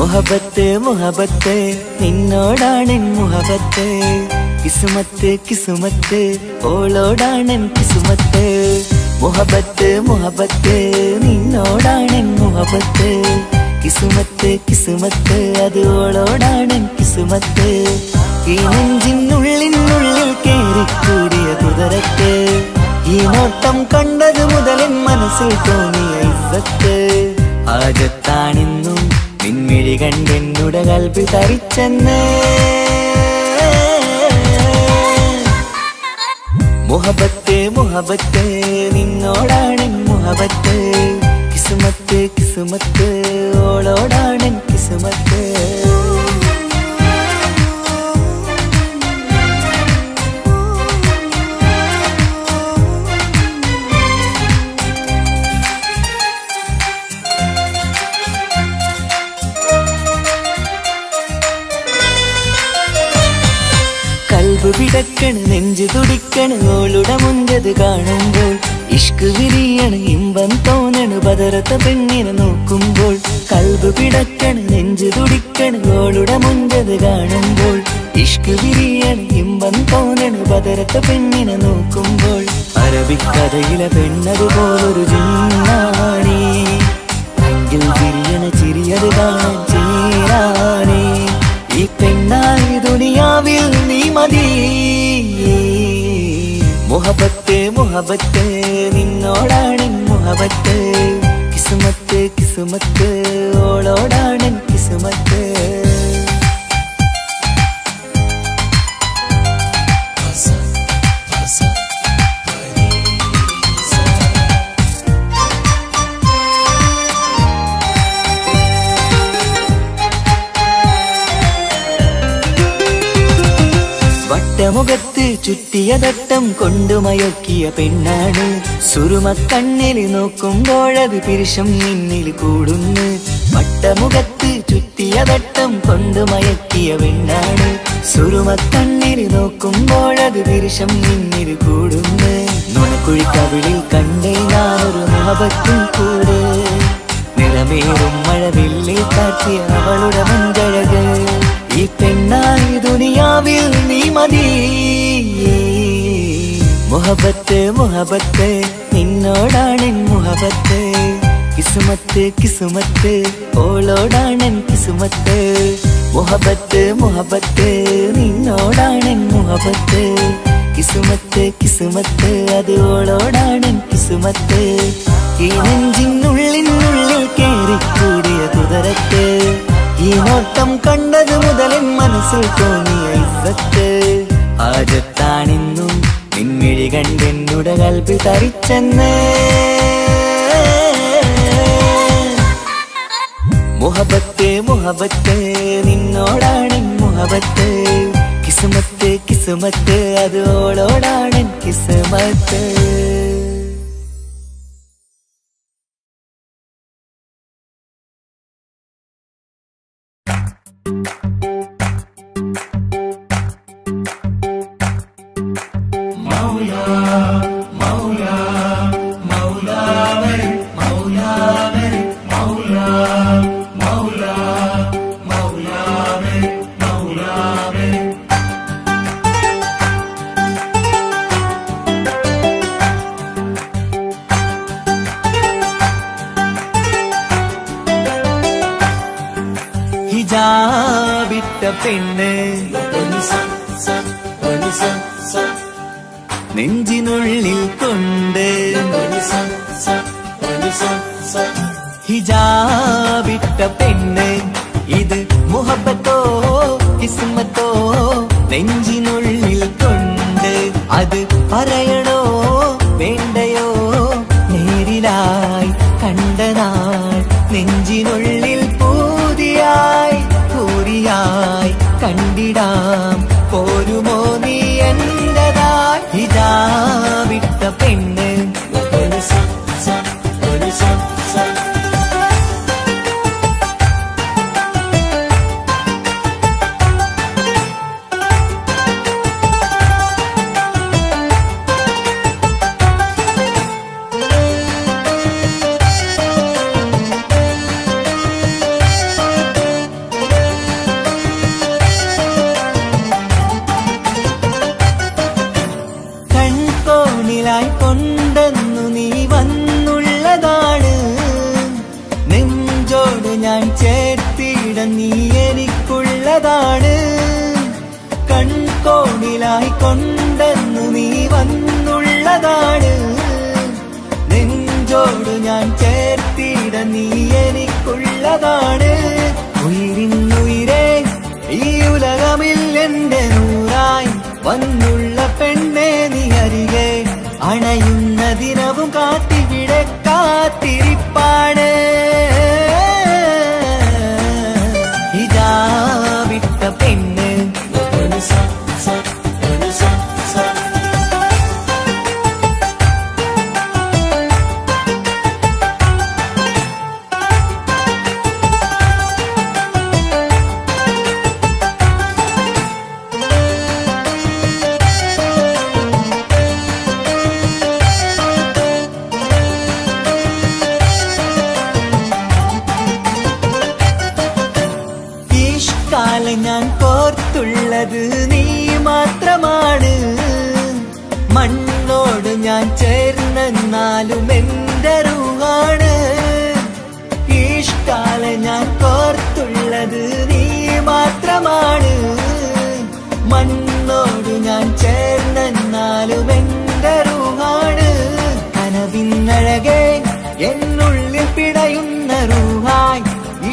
മുഹബത്ത് മുഹബത്ത് നിന്നോടാണെൻ മുഹബത്ത്, കിസുമത്ത് കിസുമത്ത് ഓളോടാണെൻ കിസുമത്ത്. മുഹബത്ത് മുഹബത്ത് നിന്നോടാണെൻ മുഹബത്ത്, കിസുമത്ത് കിസുമത്ത് അത് ഓളോടാണെൻ കിസുമത്ത്. ഈ നെഞ്ചിനുള്ളിനുള്ളിൽ കേറിക്കൂടിയ കുതിരത്ത്, ഈ നോട്ടം കണ്ടത് മുതലൻ മനസ്സിൽ തോന്നിയ ഇസ്സത്ത്. ആജത്താണിന്നും നിൻമിഴി കണ്ടെന്നുടെ കൽബിൽ തരിച്ചെന്ന്. മുഹബത്ത് മുഹബത്ത് നിന്നോടാണെൻ മുഹബത്ത്, കിസുമത്ത് കിസുമത്ത് ഓളോടാണെൻ കിസുമത്ത്. കൽബ് പിടക്കണ് നെഞ്ചു തുടിക്കണ് ഓളുടെ മുഞ്ചത് കാണുമ്പോൾ, ഇഷ്ക് വിരിയണ് ഇമ്പം തോന്നണ് ബദറത്ത പെണ്ണിനെ നോക്കുമ്പോൾ. കൽബ് പിടക്കണ് നെഞ്ചു തുടിക്കണ് ഓളുടെ മുഞ്ചത് കാണുമ്പോൾ, ഇഷ്ക് വിരിയണ് ഇമ്പം തോന്നണ് ബദറത്ത പെണ്ണിനെ നോക്കുമ്പോൾ. അറബിക്കഥയിലെ പെണ്ണതുപോലൊരു ജിന്നാണി, എങ്കിൽ വിരിയണ ചിരിയത് കാണാൻ ചേരാണി. ഈ പെണ്ണായി ദുനിയാവിൽ നീ മതി. മുഹബത്ത് മുഹബത്ത് നിന്നോടാണെൻ മുഹബത്ത്, കിസുമത്ത് കിസുമത്ത് ഓളോടാണെൻ കിസുമത്ത്. മുഖത്ത് ചുറ്റിയ തട്ടം കൊണ്ടുമയക്കിയ പെണ്ണാണ്, സുറുമക്കണ്ണിൽ നോക്കുമ്പോഴത് പിരിശം നിന്നിൽ കൂടുന്നു. വട്ടമുഖത്ത് ചുറ്റിയ തട്ടം കൊണ്ടുമയക്കിയ പെണ്ണാണ്, സുറുമക്കണ്ണിൽ നോക്കുമ്പോഴത് പിരിശം നിന്നിൽ കൂടുന്നു. നുണക്കുഴിക്കവിളിൽ കണ്ടേ ഞാനൊരു മുഹബത്തും കൂടെ, നിറമേറും മഴവില്ലിൽ കാട്ടിയ അവളുടെ മഞ്ചഴക്. ഈ പെണ്ണായി ദുനിയാവിൽ നീ മതി. മുഹബത്ത് മുഹബത്ത് നിന്നോടാണെൻ മുഹബത്ത്, കിസുമത്ത് കിസുമത്ത് ഓളോടാണെൻ കിസുമത്ത്. മുഹബത്ത് മുഹബത്ത് നിന്നോടാണെൻ മുഹബത്ത്, കിസുമത്ത് കിസുമത്ത് അത് ഓളോടാണെൻ കിസുമത്ത്. ഈ നെഞ്ചിനുള്ളിനുള്ളിൽ കേറിക്കൂടിയ കുതിരത്ത്, ഈ നോട്ടം കണ്ടത് മുതലൻ മനസ്സിൽ തോന്നിയ ഇസ്സത്ത്. ആജത്താണിന്നും നിൻമിഴി കണ്ടെന്നുടെ കൽബിൽ തരിച്ചെന്ന്. മുഹബത്ത് മുഹബത്ത് നിന്നോടാണെൻ മുഹബത്ത്, കിസുമത്ത് കിസുമത്ത് അത് ഓളോടാണെൻ കിസുമത്ത്. ഹിജാബിട്ട പെണ്ണ് നെഞ്ചിനുള്ളിൽ കൊണ്ട്, ഹിജാബിട്ട പെണ്ണ് ഇത് മുഹബത്തോ കിസ്മത്തോ നെഞ്ചിനുള്ളിൽ കൊണ്ട്. അത് പറയണോ വേണ്ടയോ നേരിലായി കണ്ട നാൾ, നെഞ്ചിനുള്ളിൽ പൂതിയായി പൂരിയായി കണ്ടിടാം പോരുമോ നീ എന്റതായി. ഹിജാബിട്ട പെണ്ണ് ചേർത്തിട നീ എനിക്കുള്ളതാണ്. കൺകോണിലായി കൊണ്ടെന്നു നീ വന്നുള്ളതാണ്. നെഞ്ചോട് ഞാൻ ചേർത്തിട നീ എനിക്കുള്ളതാണ്. ഉയിരിന്നുയിരേ ഈ ഉലകമിൽ എന്റെ നൂറായി വന്നുള്ള പെണ്ണെ നീ അരികെ അണയുന്ന ദിനവും കാത്തിവിടെ കാത്തിരിപ്പാണ്. ഇതാ വിട്ട പെണ്ണ് ഞാൻ കോർത്തുള്ളത് നീ മാത്രമാണ്. മണ്ണോട് ഞാൻ ചേർന്നെന്നാലും എന്റെ റൂഹാണ്. ഇഷ്കാല ഞാൻ കോർത്തുള്ളത് നീ മാത്രമാണ്. മണ്ണോട് ഞാൻ ചേർന്നെന്നാലും എന്റെ റൂഹാണ്. കനവിന്നഴകെ എന്നുള്ളിൽ പിടയുന്ന റൂഹായി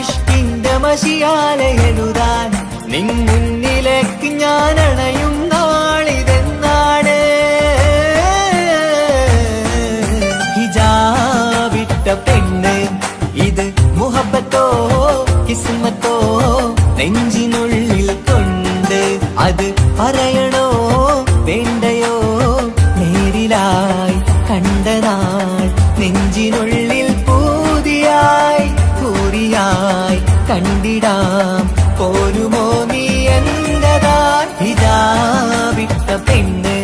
ഇഷ്കിന്റെ മഷിയാലെ എഴുതാൻ നിൻ മുന്നിലേക്ക് ഞാൻ അണയും നാളിതെന്നാണ്. ഹിജാബിട്ട പെണ്ണ് ഇത് മുഹബത്തോ കിസ്മത്തോ നെഞ്ചിനുള്ളിൽ കൊണ്ട് അത് പറയണോ വേണ്ടയോ? നേരിലായി കണ്ട നാൾ നെഞ്ചിനുള്ളിൽ പൂതിയായി പൂരിയായി കണ്ടിടാം. പോരുമോ നീ എന്റതാ? ഇതാ വിട്ട പെണ്ണ്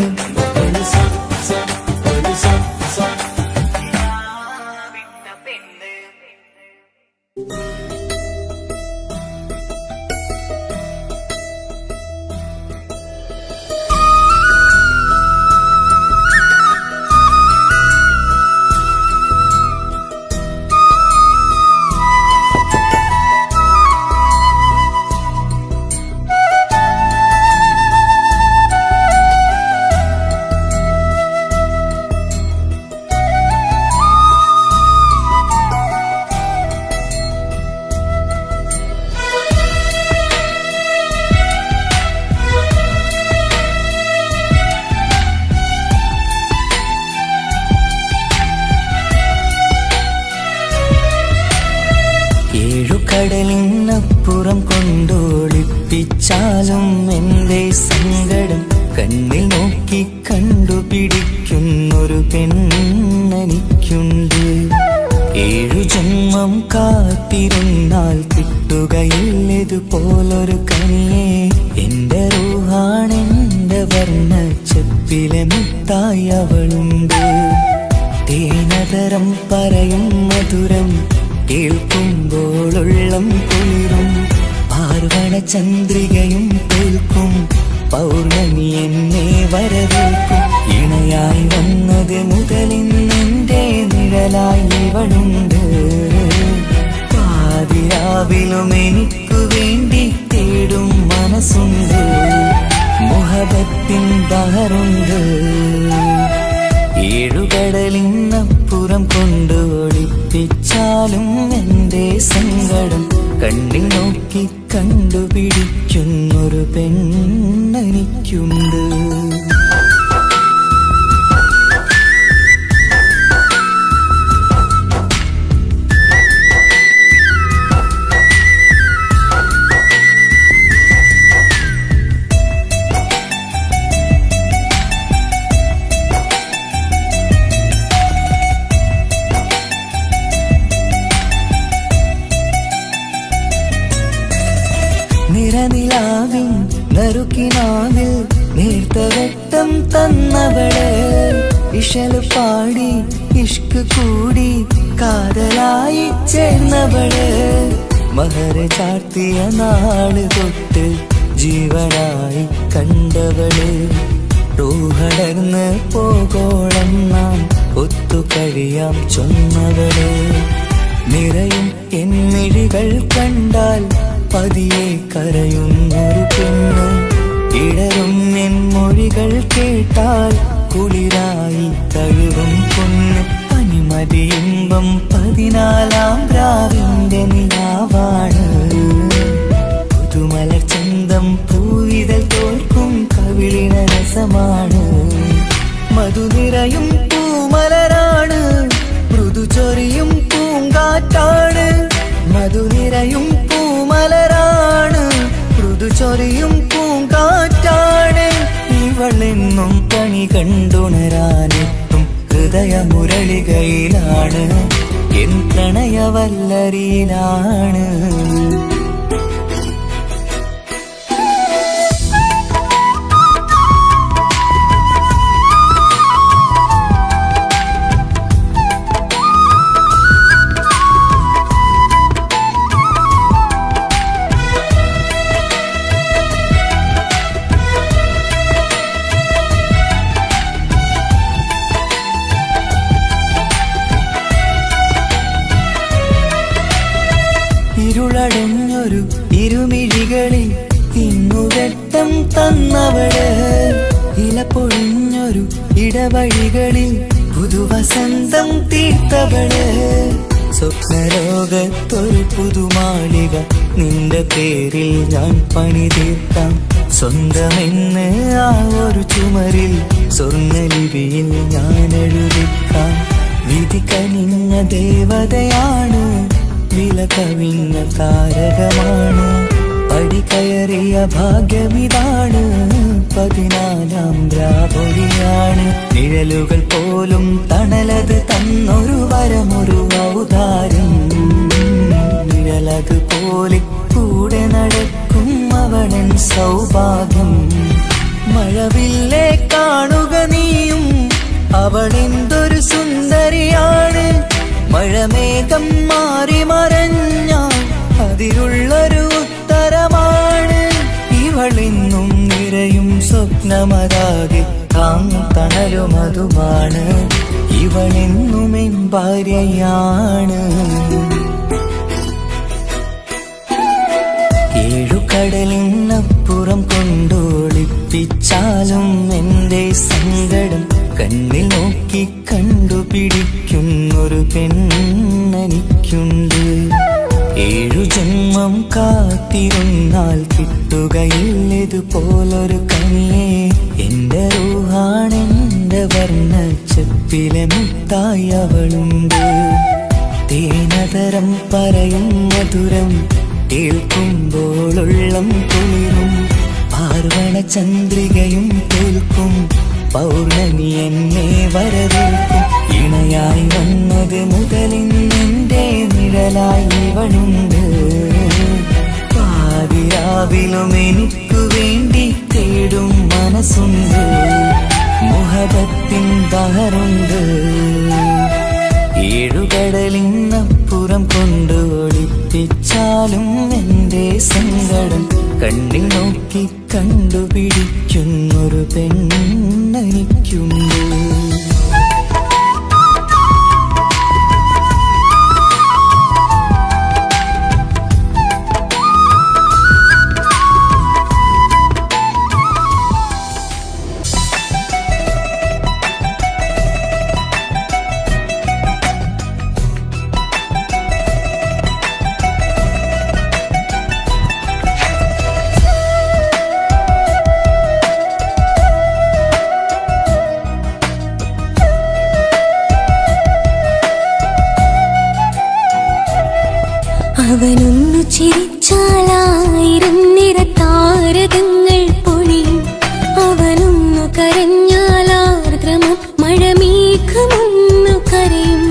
കടലിനപ്പുറം കൊണ്ടോളിപ്പിച്ചാലും എന്റെ സങ്കടം കണ്ണിൽ നോക്കി കണ്ടുപിടിക്കുന്നൊരു പെണ്ണെനിക്കുണ്ട്. 7 ജന്മം കാത്തിരുന്നാൽ കിട്ടുകയില്ലതുപോലൊരു കനിയെ. എന്റെ റൂഹാണെന്റെ വർണ്ണച്ചപ്പിലെ മുത്തായി അവളുണ്ട്. തേനതരം പറയും മധുരം കേൾക്കുമ്പോളുള്ളം കുളിരും. പാർവണ ചന്ദ്രികയും തോൽക്കും പൗർണമി എന്നെ വരവേൽക്കും. ഇണയായി വന്നത് മുതലിന്നെന്റെ നിഴലായി ഇവളുണ്ട്. പാതിരാവിലും എനിക്കു വേണ്ടി തേടും മനസ്സുണ്ട്. മുഹബത്തിൻ ബഹറുണ്ട്. 7 കടലിനപ്പുറം കൊണ്ടോടിപ്പിച്ചാലും എന്റെ സങ്കടം കണ്ണിൽ നോക്കി കണ്ടുപിടിക്കുന്നൊരു പെണ്ണെനിക്കുണ്ട്. നിറനിലാവിൻ നറുക്കിനാവിൽ നേർത്ത വെട്ടം തന്നവള്. ഇശല് പാടി ഇഷ്ക് കൂടി കാതലായി ചേർന്നവള്. മഹർ ചാർത്തിയ നാള് തൊട്ട് ജീവനായി കണ്ടവള്. റൂഹടർന്ന് പോകോളം നാം ഒത്തു കഴിയാം ചൊന്നവള്. നിറയും എന്നിഴികൾ കണ്ടാൽ പതിയെ കരയുന്നൊരു പെണ്ണ്. ഇടറും എൻ മൊഴികൾ കേട്ടാൽ കുളിരായി തഴുകും പൊന്ന്. പനിമതിയിമ്പം 14-ാം രാവിന്റെ നിലാവാണ്. പുതുമലർ ചന്തം പൂവിതൽ തോൽക്കും കവിളിന രസമാണ്. മധു നിറയും പൂമലരാണ്, മൃദു ചൊരിയും പൂങ്കാറ്റാണ്. മധു നിറയും പൂമലരാണ്, മൃദു ചൊരിയും പൂങ്കാറ്റാണ്. ഇവളെന്നും കണി കണ്ടുണരാനെത്തും ഹൃദയമുരളികയിലാണ്, എൻ പ്രണയവല്ലരിയിലാണ്. ഇരുളടഞ്ഞൊരു ഇരുമിഴികളിൽ ഇന്നുവെട്ടം തന്നവള്. ഇലപ്പൊഴിഞ്ഞൊരു ഇടവഴികളിൽ പുതുവസന്തം തീർത്തവള്. സ്വപ്നലോകത്തൊരു പുതുമാളിക നിന്റെ പേരിൽ ഞാൻ പണി തീർക്കാം. സ്വന്തമെന്ന് ആ ഒരു ചുമരിൽ സ്വർണ്ണലിപിയിൽ ഞാൻ എഴുതിക്കാം. വിധി കനിഞ്ഞ ദേവതയാണ്, വില കവിഞ്ഞ താരകമാണ്. പടി കയറിയ ഭാഗ്യമിതാണ്, 14-ാം രാപൊലിയാണ്. നിഴലുകൾ പോലും തണലത് തന്നൊരു വരമൊരു ഔദാര്യം. നിഴലത് പോലെ കൂടെ നടക്കും അവളൻ സൗഭാഗ്യം. മഴവില്ലേ കാണുക നീയും, അവളെന്തൊരു സുന്ദരിയാണ്. മഴമേഘം മാറി മറഞ്ഞാൽ അതിലുള്ളൊരു ഉത്തരമാണ്. ഇവളെന്നും നിറയും സ്വപ്നമതാകെ താങ്ങും തണലും അതുമാണ്. ഇവളെന്നും എൻ ഭാര്യയാണ്. ഏഴുകടലിനപ്പുറം കൊണ്ടോളിപ്പിച്ചാലും എന്റെ സങ്കടം കണ്ണിൽ നോക്കി കണ്ടുപിടിക്കുന്നൊരു പെണ്ണെനിക്കുണ്ട്. 7 ജന്മം കാത്തിരുന്നാൽ കിട്ടുകയില്ലതുപോലൊരു കനിയെ. എന്റെ റൂഹാണെന്റെ വർണ്ണച്ചപ്പിലെ മുത്തായി അവളുണ്ട്. തേനതരം പറയും മധുരം കേൾക്കുമ്പോളുള്ളം കുളിരും. പാർവണ ചന്ദ്രികയും കേൾക്കും, പൗർണമി എന്നെ വരവേൽക്കും. ഇണയായി വന്നത് മുതലിന്നെന്റെ നിഴലായി ഇവളുണ്ട്. പാതിരാവിലും എനിക്കു വേണ്ടി തേടും മനസ്സുണ്ട്. മുഹബത്തിൻ ബഹറുണ്ട്. 7 കടലിനപ്പുറം കൊണ്ട് ഒളിപ്പിച്ചാലും എന്റെ സങ്കടം കണ്ണിൽ നോക്കി കണ്ടുപിടിക്കുന്നൊരു പെണ്ണെനിക്കുണ്ട്. അവനൊന്നു ചിരിച്ചാലായിരം നിറതാരകങ്ങൾ പൊഴിയും. അവനൊന്നു കരഞ്ഞാലാർദ്രമം മഴമേഘമൊന്നു കരയും.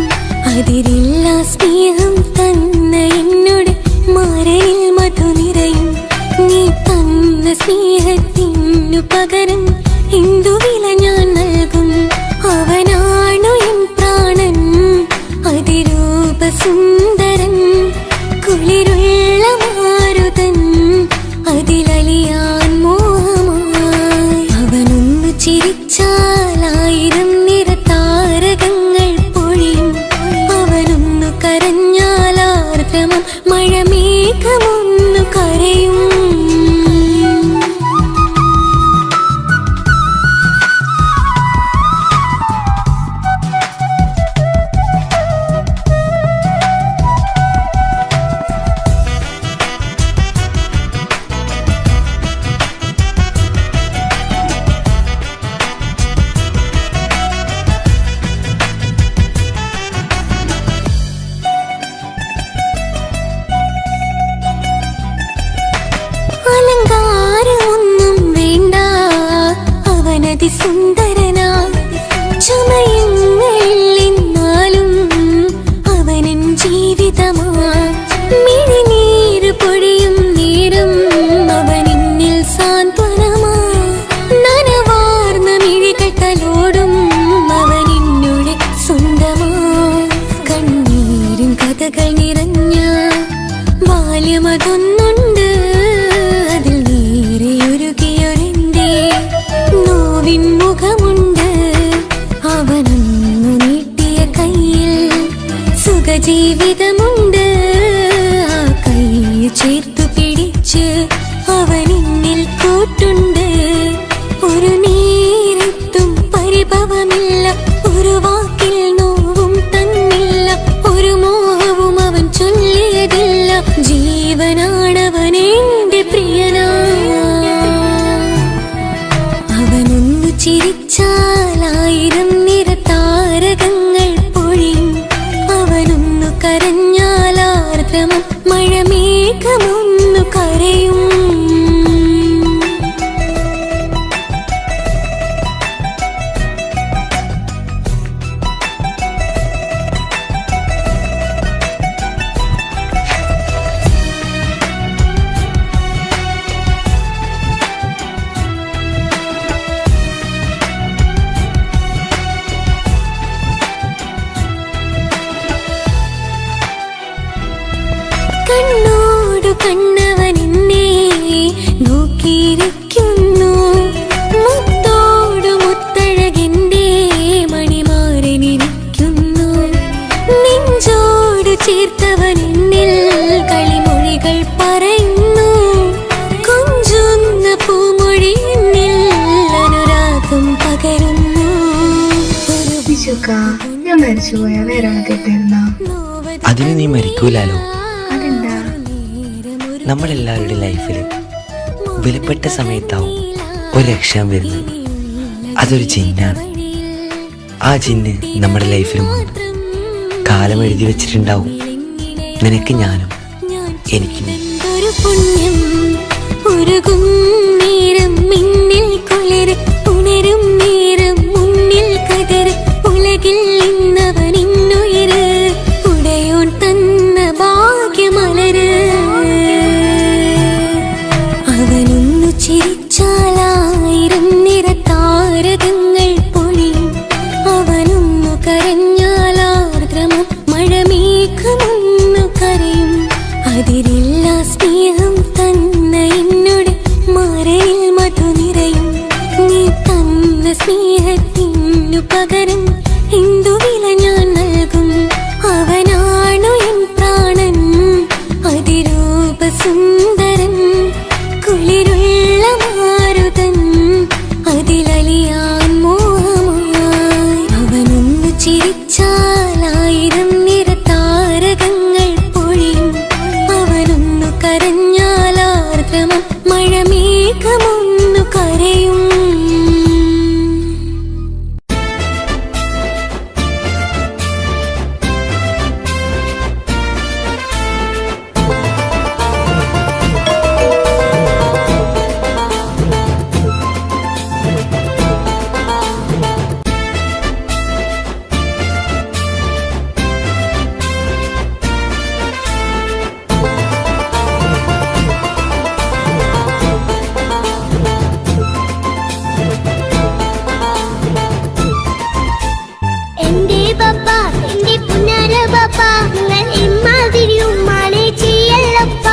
അതിരില്ല സ്നേഹം തന്ന എന്നോട് മാരനിൽ മധു നിറയും. നീ തന്ന സ്നേഹത്തിനു പകരം എന്തു വില ഞാൻ നൽകും. അവനാണു എൻ പ്രാണൻ, അതിരൂപസുന്ദരൻ, കുളിരുള്ള മാരുതൻ, അതിലലിയാൻ മോഹമായി. അവനൊന്നു ചിരിച്ചാലായിരം നിറതാരകങ്ങൾ പൊഴിയും. അവനൊന്നു കരഞ്ഞാൽ അതിസുന്ദരനാ ചമയങ്ങളിൽ എന്നാലും അവനൻ ജീവിതമാ മിഴിനീര് പൊഴിയും നേരം അവനിന്നിൽ സാന്ത്വനമാ നനവാർന്ന മിഴികട്ടലോടും അവനിന്നുടെ സ്വന്തമാ കണ്ണീരും കഥകൾ നിറഞ്ഞ ബാല്യമതൊന്നുണ്ട് അതിൽ നേരെയൊരുകിയൊരെന്റെ നോവിൻ മുഖമുണ്ട് അവനൊന്നു നീട്ടിയ കയ്യിൽ സുഖജീവിതമുണ്ട് ആ കൈ ചേർത്തു പിടിച്ച് അവനിന്നിൽ കൂട്ടുണ്ട് ഒരു നേരത്തും പരിഭവമില്ല ഒരു വാക്കിൽ നോവും തന്നില്ല ഒരു മോഹവും അവൻ ചൊല്ലിയതില്ല ജീവനാണവനെന്റെ പ്രിയനാ അവനൊന്നു ചിരിച്ചാലായിരം നിറതാരകങ്ങൾ പൊഴിയും അവനൊന്നു കരഞ്ഞാലാർദ്രമം മഴമേഘമൊന്നു കരയും കണ്ണോടു കണ്ണവനെന്നെ നോക്കിയിരിക്കുന്നു മുത്തോടു മുത്തഴകിന്റെ മണിമാരനിരിക്കുന്നു നെഞ്ചോടു ചേർത്തവനെന്നിൽ കളിമൊഴികൾ പറയുന്നു കൊഞ്ചുന്ന പൂമൊഴി എന്നിൽ അനുരാഗം പകരുന്നു ഞാൻ മരിച്ചുപോയ വേറെ കേട്ടിരുന്ന അതിന് നീ മരിക്കൂലാലോ. അതെന്താ? നമ്മളെല്ലാവരുടെ ലൈഫിൽ വിലപ്പെട്ട സമയത്താവും ഒരു രക്ഷാൻ വരുന്നത്. അതൊരു ജിന്നാണ്. ആ ജിന്ന് നമ്മുടെ ലൈഫിലും വന്നു കാലം എഴുതി വെച്ചിട്ടുണ്ടാവും. നിനക്ക് ഞാനും എനിക്ക് ഒരു പുണ്യം ഉരുകും നേരം മിന്നിൽ കുളിര് ഉണരും നേരം മുന്നിൽ കതിര് ഉലകിൽ ഇന്നവനിന്നുയര് ഉടയോൻ തന്ന ഭാഗ്യമലര് അവനൊന്നു ചിരിച്ചാലായിരം നിറതാരകങ്ങൾ പൊഴിയും അവനൊന്നു കരഞ്ഞാലാർദ്രമം മഴമേഘമൊന്നു കരയും അതിരില്ല സ്നേഹം തന്ന എന്നോട് മരണിൽ മധു നിറയും നീ തന്ന സ്നേഹത്തിനു പകരം എന്തു വില ഞാൻ നൽകും അവനാണു എൻ പ്രാണൻ അതിരൂപസുന്ദരൻ കുളിരുള്ള മാരുതൻ അതിലലിയാൻ മോഹമായി അവനൊന്നു ചിരിച്ചാലായിരം നിറതാരകങ്ങൾ പൊഴിയും അവനൊന്നു കരഞ്ഞാലാർദ്രമം മഴമേഘമൊന്നു കരയും എന്റെ പപ്പ എന്റെ പുന്നാര പപ്പ നിങ്ങൾ ഇമ്മാതിരിയും മാളെ ചെയ്യല്ലപ്പ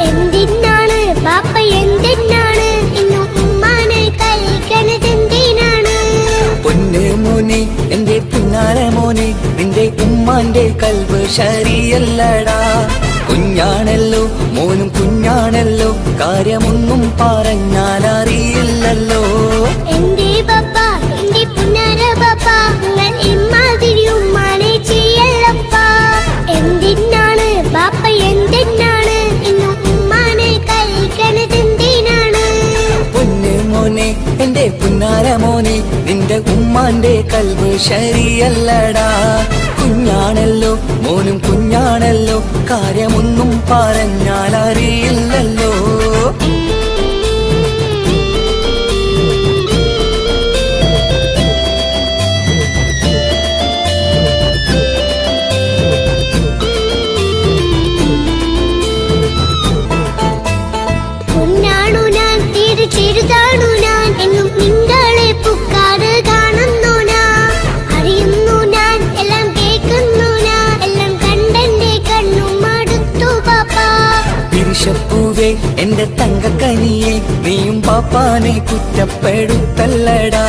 എന്തിനാണ് പാപ്പ എന്തിനാണ് ഇന്നും ഉമ്മാനെ കഴിക്കണതെന്തിനാണ് പൊന്നു മോനെ എന്റെ പിന്നാലെ മോനെ നിന്റെ ഉമ്മാന്റെ കൽബ് ശരിയല്ലടാ. കുഞ്ഞാണല്ലോ മോനും കുഞ്ഞാണല്ലോ കാര്യമൊന്നും പറഞ്ഞാൽ അറിയില്ലല്ലോ. എന്റെ പപ്പ എന്റെ പുന്നാര പപ്പ നിങ്ങൾ ഇമ്മാതിരിയും മാളെ ചെയ്യല്ലപ്പ എന്തിനാണ് പാപ്പ എന്തിനാണ് ഇന്നും ഉമ്മാനെ കഴിക്കണതെന്തിനാണ് പൊന്നു മോനെ എന്റെ പിന്നാലെ മോനെ നിന്റെ ഉമ്മാന്റെ കൽബ് ശരിയല്ലടാ. കുഞ്ഞാണല്ലോ മോനും കുഞ്ഞാണല്ലോ കാര്യമൊന്നും പറഞ്ഞാൽ അറിയില്ലല്ലോ. ആശപ്പൂവേ എന്റെ തങ്കക്കനിയെ നീയും പാപ്പാനെ കുറ്റപ്പെടുത്തല്ലടാ.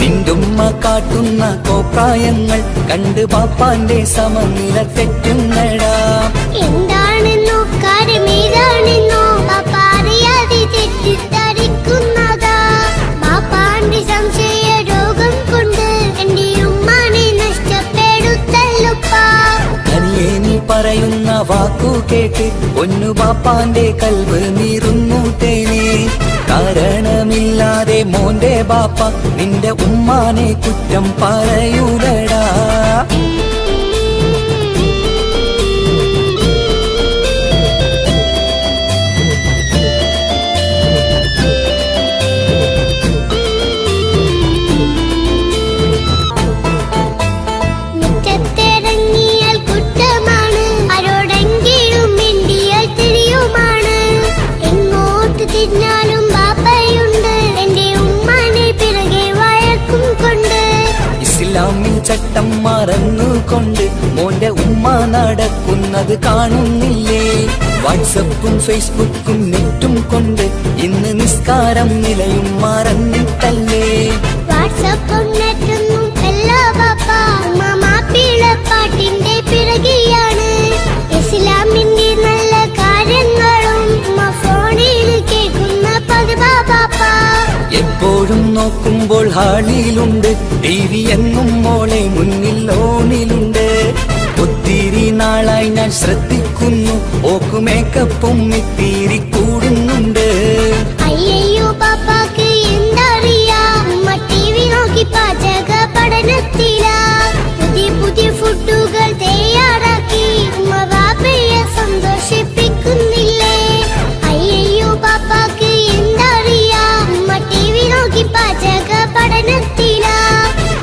നിന്റുമ്മ കാട്ടുന്ന കോപ്രായങ്ങൾ കണ്ട് പാപ്പാന്റെ സമനില തെറ്റുന്നടാ. എന്താണെന്നോ കാര്യമേതാണെന്നോ പാപ്പ അറിയാതെ തെറ്റിദ്ധരിക്കുന്നതാ. പാപ്പാന്റെ സംശയ രോഗം കൊണ്ട് എന്റെ ഉമ്മാനെ നഷ്ടപ്പെടുത്തല്ലുപ്പാ. കനിയെ നീ പറയുന്ന വാക്കു കേട്ട് ഒന്നു പാപ്പാന്റെ കൽവ് നീറുന്നു തേനെ. കാരണമില്ലാതെ മോന്റെ ബാപ്പ നിന്റെ ഉമ്മാനെ കുറ്റം പറയൂലടാ. മുറ്റത്തിറങ്ങിയാൽ കുറ്റമാണ്, ആരോടെങ്കിലും മിണ്ടിയാൽ തിരിയുമാണ്. എങ്ങോട്ട് തിരിഞ്ഞാലും ബാപ്പയുണ്ട്, എന്റെ ഉമ്മാനെ പിറകെ വഴക്കും കൊണ്ട്. ഇസ്ലാമിൽ ചട്ടം മറന്നുകൊണ്ട് മോന്റെ ഉമ്മ നടക്കുന്നത് കാണുന്നില്ലേ? വാട്സപ്പും ഫേസ്ബുക്കും നെറ്റും കൊണ്ട് ഇന്ന് നിസ്കാരം നിലയും മറന്നിട്ടല്ലേ? വാട്സപ്പും നെറ്റൊന്നും അല്ല ബാപ്പ, ഉമ്മ പിഴപ്പാട്ടിന്റെ പിറകെയാണ്. ഇസ്ലാമിന്റെ നല്ല കാര്യങ്ങളും ഉമ്മ ഫോണിൽ കേൾക്കുന്ന പതിവാ ബാപ്പ. എപ്പോഴും നോക്കുമ്പോൾ ഹാളിയിലുണ്ട് TV എന്നും മോളെ മുന്നിൽ ഓണിലുണ്ട്. ഒത്തിരി നാളായി ഞാൻ ശ്രദ്ധിക്കുന്നു ഓക്കു മേക്കപ്പും ഇത്തിരി കൂടുന്നുണ്ട്. അയ്യോ പാപ്പാക്ക് എന്തറിയാ, ഉമ്മ TV നോക്കി പാചക പഠനത്തിലാ. പുതിയ പുതിയ ഫുഡുകൾ തയ്യാറാക്കി ഉമ്മ ബാപ്പയെ സന്തോഷിപ്പിക്കുന്നില്ലേ? അയ്യോ പാപ്പാക്ക് എന്തറിയാ, ഉമ്മ TV നോക്കി പാചക പഠനത്തിലാ.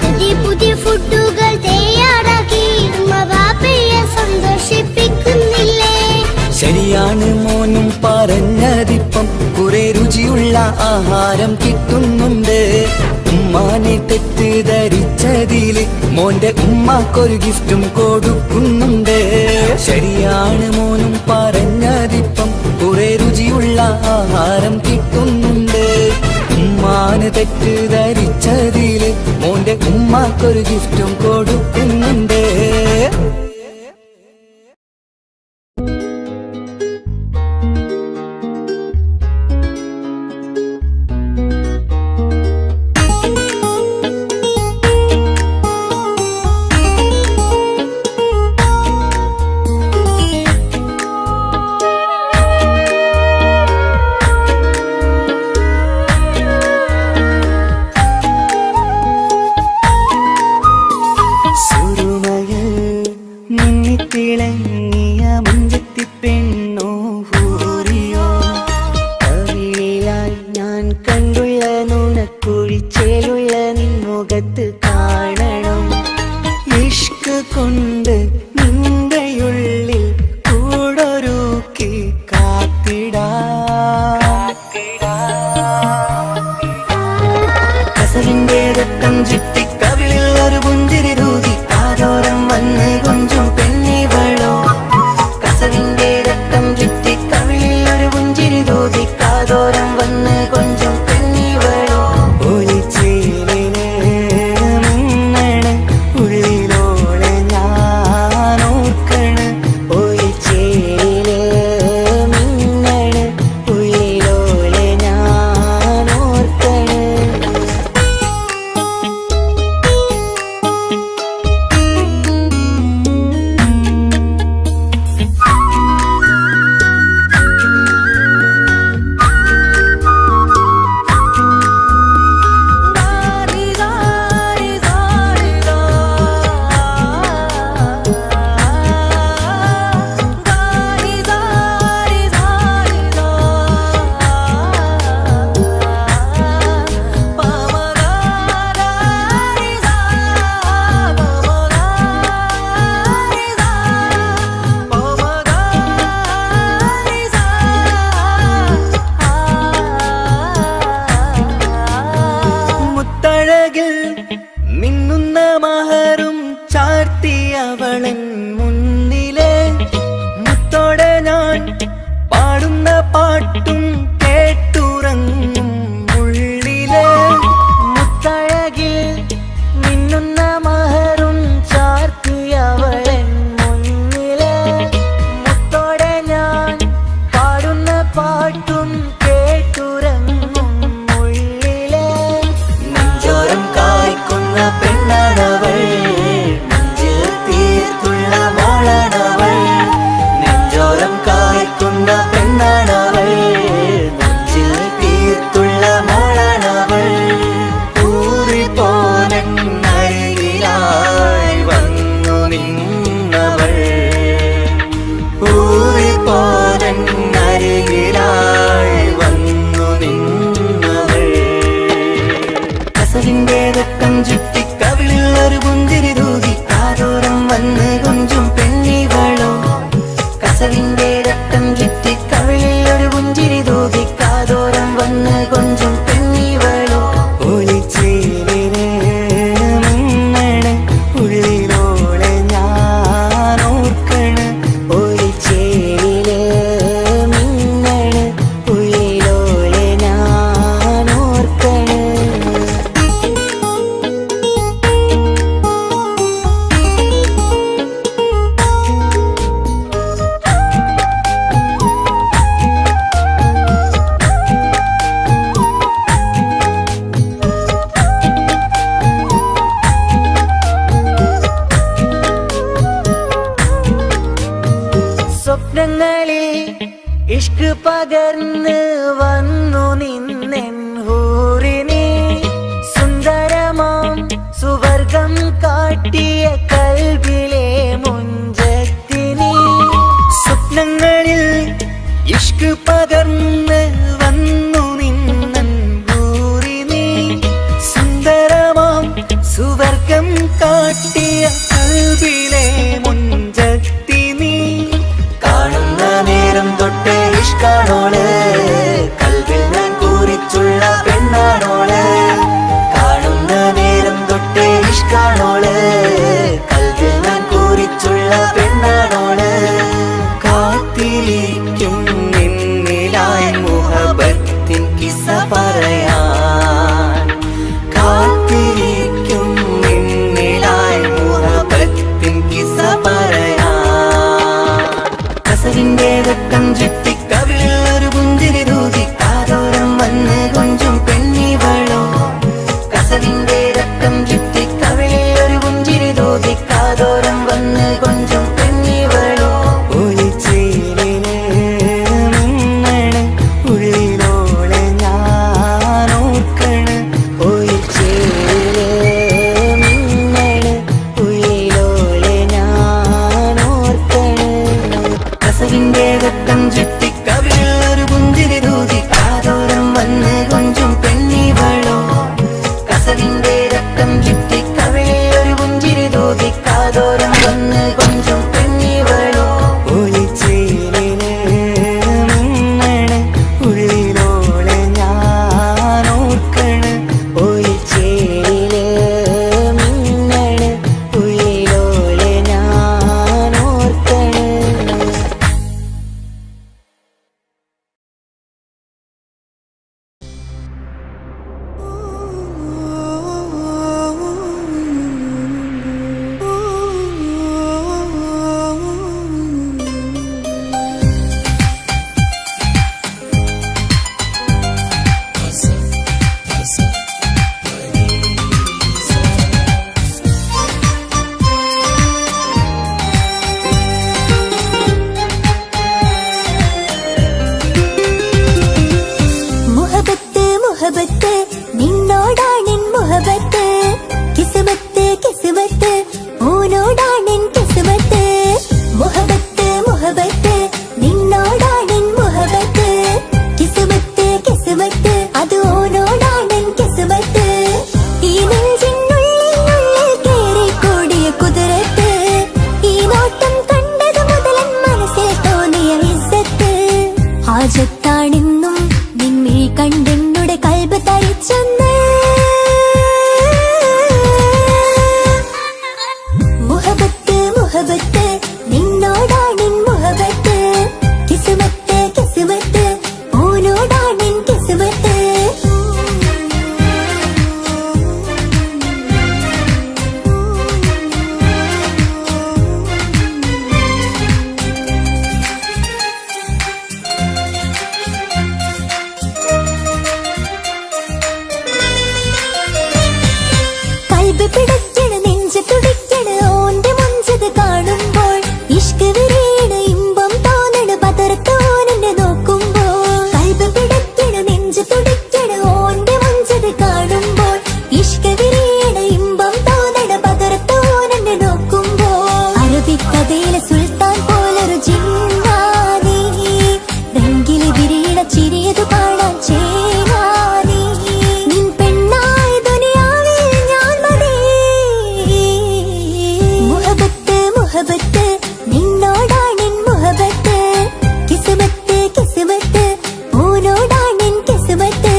പുതിയ പുതിയ ഫുഡുകൾ തയ്യാറാക്കി ഉമ്മ ബാപ്പയെ സന്തോഷിപ്പിക്കുന്നില്ലേ? ശരിയാണ് മോനും പറഞ്ഞതിപ്പം കുറെ രുചിയുള്ള ആഹാരം കിട്ടുന്നുണ്ട്. ഉമ്മാനെ തെറ്റിദ്ധരിച്ചതില് മോന്റെ ഉമ്മാക്കൊരു ഗിഫ്റ്റും കൊടുക്കുന്നുണ്ട്. ശരിയാണ് മോനും പറഞ്ഞതിപ്പം കുറെ രുചിയുള്ള ആഹാരം കിട്ടുന്നുണ്ട്. ഉമ്മാനെ തെറ്റിദ്ധരിച്ചതില് മോന്റെ ഉമ്മാക്കൊരു ഗിഫ്റ്റും കൊടുക്കുന്നുണ്ട്. തിളങ്ങിയ മുഞ്ചത്തി പെണ്ണോ ഹൂറിയോ, കവിളിലായി ഞാൻ കണ്ടുള്ള നുണക്കുഴിച്ചേലുള്ള നിൻമുഖത്ത് കാണണം. ഇഷ്ക് കൊണ്ട് നിന്റെയുള്ളിൽ കൂടൊരുക്കി കാത്തിടാ. കസവിന്റെ രക്തം ചുറ്റി കവിളിൽ ഒരു പുഞ്ചിരി തൂകി കാതോരം വന്ന് കൊഞ്ചും പെണ്ണിവളോ. കസവിന്റെ രക്തം ചുറ്റി കവിളിൽ ഒരു പുഞ്ചിരി തൂകി കാതോരം വന്ന് കൊഞ്ചും പെണ്ണിവളോ. ഒലിച്ചേലിന് മിന്നണ് ഉള്ളിലോളെ ഞാൻ ഓർക്കണ്. ഒലിച്ചേലില് മിന്നണ് ഉള്ളിലോളെ ഞാൻ ഓർക്കണ്. പകർന്ന് വന്നു നിന്നെൻ ഹൂറിനെ സുന്ദരമാം സുവർഗം കാട്ടിയ കൽബിലെ മുഞ്ചത്തിനെ സ്വപ്നങ്ങളിൽ ഇഷ്ക് പകർന്ന് വന്നു നിന്നെൻ ഹൂറിനെ സുന്ദരമാം സുവർഗം കാട്ടിയ കൽബിലെ മുഞ്ചത്തിനെ കാണുന്ന നേരം തൊട്ട് ഇഷ്കാണോള് കൽബിൽ ഞാൻ കുറിച്ചുള്ള പെണ്ണാണോള് കാണുന്ന നേരം തൊട്ട് ഇഷ്കാണോള് കൽബിൽ ഞാൻ കുറിച്ചുള്ള പെണ്ണാണോള് കാത്തിരിക്കും നിന്നിലായി മുഹബത്തിൻ കിസ്സ പറയാൻ കാത്തിരിക്കും നിന്നിലായി മുഹബത്തിൻ കിസ്സ പറയാൻ കസവിന്റെ വെട്ടം ചുറ്റി കവിളിൽ ഒരു പുഞ്ചിരി തൂകി കാതോരം വന്ന് കൊഞ്ചും പെണ്ണിവളോ കസവിന്റെ രക്തം ചുറ്റി കവിളിൽ ഒരു പുഞ്ചിരി തൂകി കാതോരം വന്ന് കൊഞ്ചും പെണ്ണിവളോ ഒളിച്ചേലിന് മിന്നണ് ഉള്ളിലോളെ ഞാൻ ഓർക്കണ് ഒളിച്ചേലിന് മിന്നണ് ഉള്ളിലോളെ ഞാൻ ഓർക്കണ് കസവിന്റെ വെട്ടം ചുറ്റി കവിളിൽ ഒരു പുഞ്ചിരി തൂകി കാതോരം വന്ന് കൊഞ്ചും പെണ്ണിവളോ കസവിന്റെ രക്തം ചുറ്റി കവിളിൽ ഒരു പുഞ്ചിരി തൂകി കാതോരം വന്ന് കൊഞ്ചും പെണ്ണിവളോ ഒളിച്ചേലിന് മിന്നണ് ഉള്ളിലോളെ ഞാൻ ഓർക്കണ് ഒളിച്ചേലിന് മിന്നണ് ഉള്ളിലോളെ ഞാൻ ഓർക്കണ് മുഹബത്ത് മുഹബത്ത് നിന്നോടാണെൻ മുഹബത്ത് കിസ്മത്ത് കിസ്മത്ത് ഓനോടാണെൻ കിസ്മത്ത് മുഹബത്ത് മുഹബത്ത് നിന്നോടാണെൻ മുഹബത്ത് കിസ്മത്ത് കിസ്മത്ത് അത് ഓനോടാണെൻ കിസ്മത്ത് ഈ നെഞ്ചിനുള്ളിൽ കേറിക്കൂടിയ കുതിരത്ത് ഈ നോട്ടം കണ്ടത് മുതലൻ മനസ്സിൽ തോന്നിയ ഇസ്സത്ത് ഹാജത്താണെന്നും നിന്നിൽ കണ്ടെന്നുടെ കൽബ് തരിച്ചെന്ന് മുഹബത്ത് മുഹബത്ത് നിന്നോടാണെൻ മുഹബത്ത് കിസ്മത്ത് കിസ്മത്ത് ഓനോടാണെൻ കിസ്മത്ത് കൽബ് പിടയ്ക്കണ് നെഞ്ച് തുടിക്കണ് ഓന്റെ മുഞ്ചത് കാണുമ്പോൾ ഇഷ്ക് വിരിയണ് ഇമ്പം തോന്നണ് പതർത്തോനെ നോക്കുമ്പോൾ കൽബ് പിടയ്ക്കണ് നെഞ്ച് തുടിക്കണ് ഓന്റെ മുഞ്ചത് കാണുമ്പോൾ ഇഷ്ക് വിരിയണ് ഇമ്പം തോന്നണ് പതർത്തോനെ നോക്കുമ്പോൾ അറബിക്കഥയിലെ സുൽത്താൻ പോലൊരു ജിന്നാനി രംഗില് വിരിയണ ചിരിയത് കാണാൻ ചേരാനി നിൻ പെണ്ണായ ദുനിയാവിൽ ഞാൻ മതി മുഹബത്ത് മുഹബത്ത് നിന്നോടാണെൻ മുഹബത്ത് കിസ്മത്ത് കിസ്മത്ത് ഓനോടാണെൻ കിസ്മത്ത്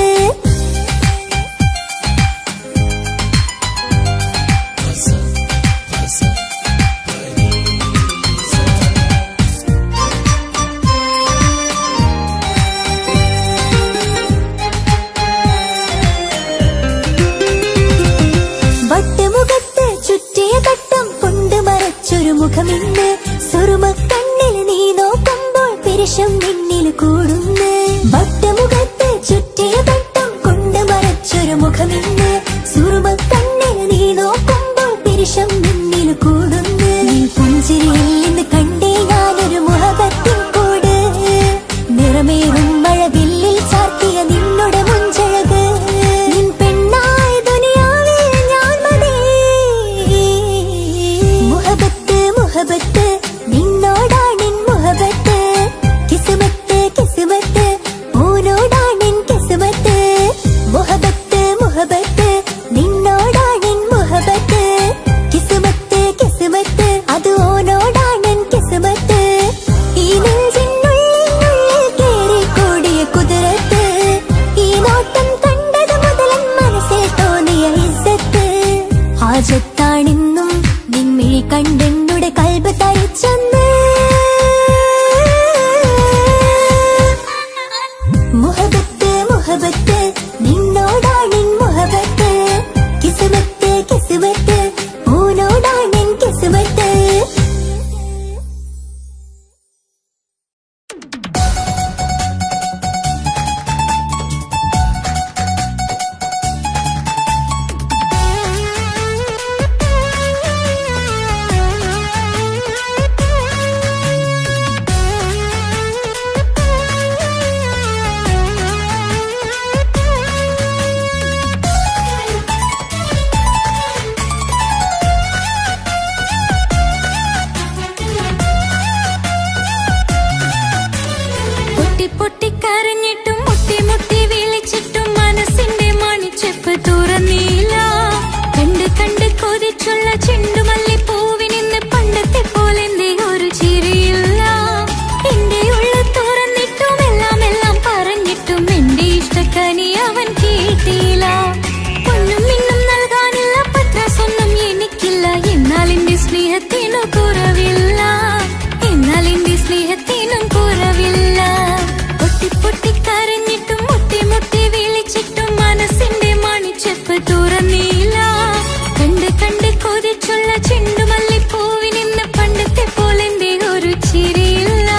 വട്ടമുഖത്ത് ചുറ്റിയ തട്ടം കൊണ്ട് മറച്ചൊരു മുഖമിന്ന് സുറുമക്കണ്ണിൽ നീ നോക്കുമ്പോൾ പിരിശം നിന്നിൽ കൂടുന്ന് വട്ടമുഖത്ത് ചുറ്റിയ തട്ടം കൊണ്ട് മറച്ചൊരു മുഖമിന്ന് സുറുമക്കണ്ണിൽ നീ നോക്കുമ്പോൾ പിരിശം നിന്നിൽ കൂടുന്ന് നീ പുഞ്ചിരിയിൽ നിന്ന് കണ്ടേ ഞാനൊരു മുഹബത്തിൻ കൂട് നിറമേറും മഴ മുഹബത്ത് മുഹബത്ത് നിന്നോടാണെൻ മുഹബത്ത് കിസ്മത്ത് കിസ്മത്ത് പൂനോടാണെൻ കിസ്മത്ത് പൊട്ടിക്കരഞ്ഞിട്ടും മുട്ടി മുട്ടി വിളിച്ചിട്ടും മനസ്സിന്റെ മണിച്ചെപ്പ് തുറന്നില്ല. കണ്ട് കണ്ട് കൊതിച്ചുള്ള ചെണ്ടുമല്ലിപ്പൂവിനിന്ന് പണ്ടത്തെ പോലെ ഒരു ചിരിയില്ല. എന്റെ ഉള്ളു തുറന്നിട്ടും എല്ലാം എല്ലാം പറഞ്ഞിട്ടും എന്റെ ഇഷ്ടക്കനി അവൻ കേട്ടില്ല. പൊന്നും മിന്നും നൽകാനില്ല, പത്രാസൊന്നും എനിക്കില്ല. എന്നാൽ എന്റെ സ്നേഹത്തിനു കുറവില്ല, എന്നാൽ എന്റെ സ്നേഹത്തിനും കുറവില്ല. പൊട്ടിക്കരഞ്ഞിട്ടും മുട്ടി മുട്ടി വിളിച്ചിട്ടും മനസ്സിന്റെ മണിച്ചെപ്പ് തുറന്നില്ല. കണ്ട് കണ്ട് കൊതിച്ചുള്ള ചെണ്ടുമല്ലിപ്പൂവിനിന്ന് പണ്ടത്തെ പോലെ ഒരു ചിരിയില്ല.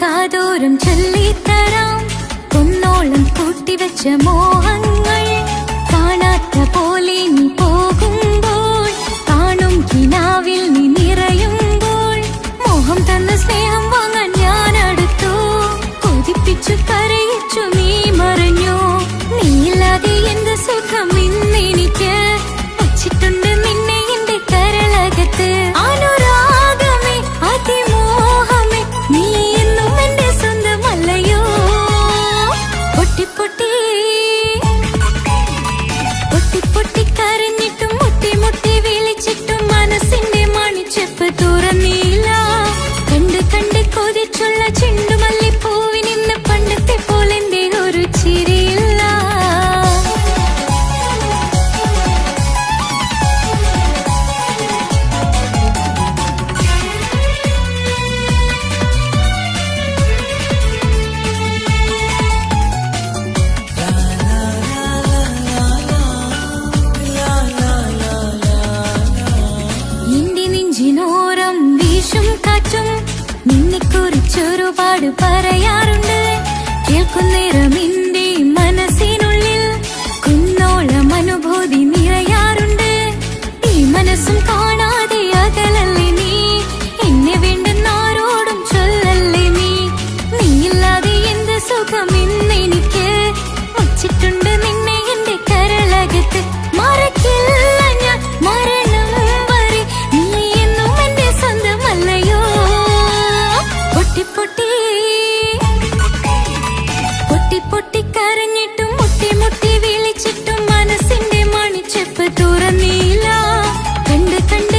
കാതോരം ചൊല്ലിത്തരാം പൊന്നോളം കൂട്ടിവെച്ച മോഹങ്ങൾ. കാണാത്ത പോലെ നീ പോകുമ്പോൾ, കാണും കിനാവിൽ നീ നിറയുമ്പോൾ, മോഹം തന്ന സ്നേഹം വാങ്ങാൻ ഞാൻ അടുത്തു. കൊതിപ്പിച്ചു കരയിച്ചു നീ മറഞ്ഞു. നീയില്ലാതെ എന്ത് സുഖം ഇന്നെനിക്ക്. വച്ചിട്ടുണ്ട് നിന്നെ എന്റെ കരളകത്ത്. അനുരാഗമേ അതിമോഹമേ നീ എന്നും എന്റെ സ്വന്തമല്ലയോ. പൊട്ടിക്കരഞ്ഞിട്ടും മുട്ടി മുട്ടി വിളിച്ചിട്ടും മനസ്സിന്റെ മണിച്ചെപ്പ് തുറന്നില്ല. കണ്ട് കണ്ട് കൊതിച്ചുള്ള ചെണ്ടുമല്ലിപ്പൂവിനിന്ന് പണ്ടത്തെ പോലെ ഒരു ചിരിയില്ല. എന്റെ നെഞ്ചിനോരം വീശും കാറ്റും നിന്നെക്കുറിച്ചൊരുപാട് പറയാറുണ്ട്. കേൾക്കുന്നേരം എന്റെ മനസ്സിനുള്ളിൽ കുന്നോളം അനുഭൂതി നിറയാറുണ്ട്. ഈ മനസ്സും കാണാതെ അകലല്ലേ നീ. എന്നെ വേണ്ടെന്നാരോടും ചൊല്ലല്ലേ നീ. നീയില്ലാതെ എന്ത് സുഖം ഇന്നെനിക്ക്. വച്ചിട്ടുണ്ട് നിന്നെ എന്റെ കരളകത്ത്. മറക്കില്ല ഞാൻ മരണം വരെ, നീ എന്നും എന്റെ സ്വന്തമല്ലയോ. പൊട്ടിക്കരഞ്ഞിട്ടും മുട്ടി മുട്ടി വിളിച്ചിട്ടും മനസ്സിന്റെ മണിച്ചെപ്പ് തുറന്നില്ല. കണ്ട് കണ്ട്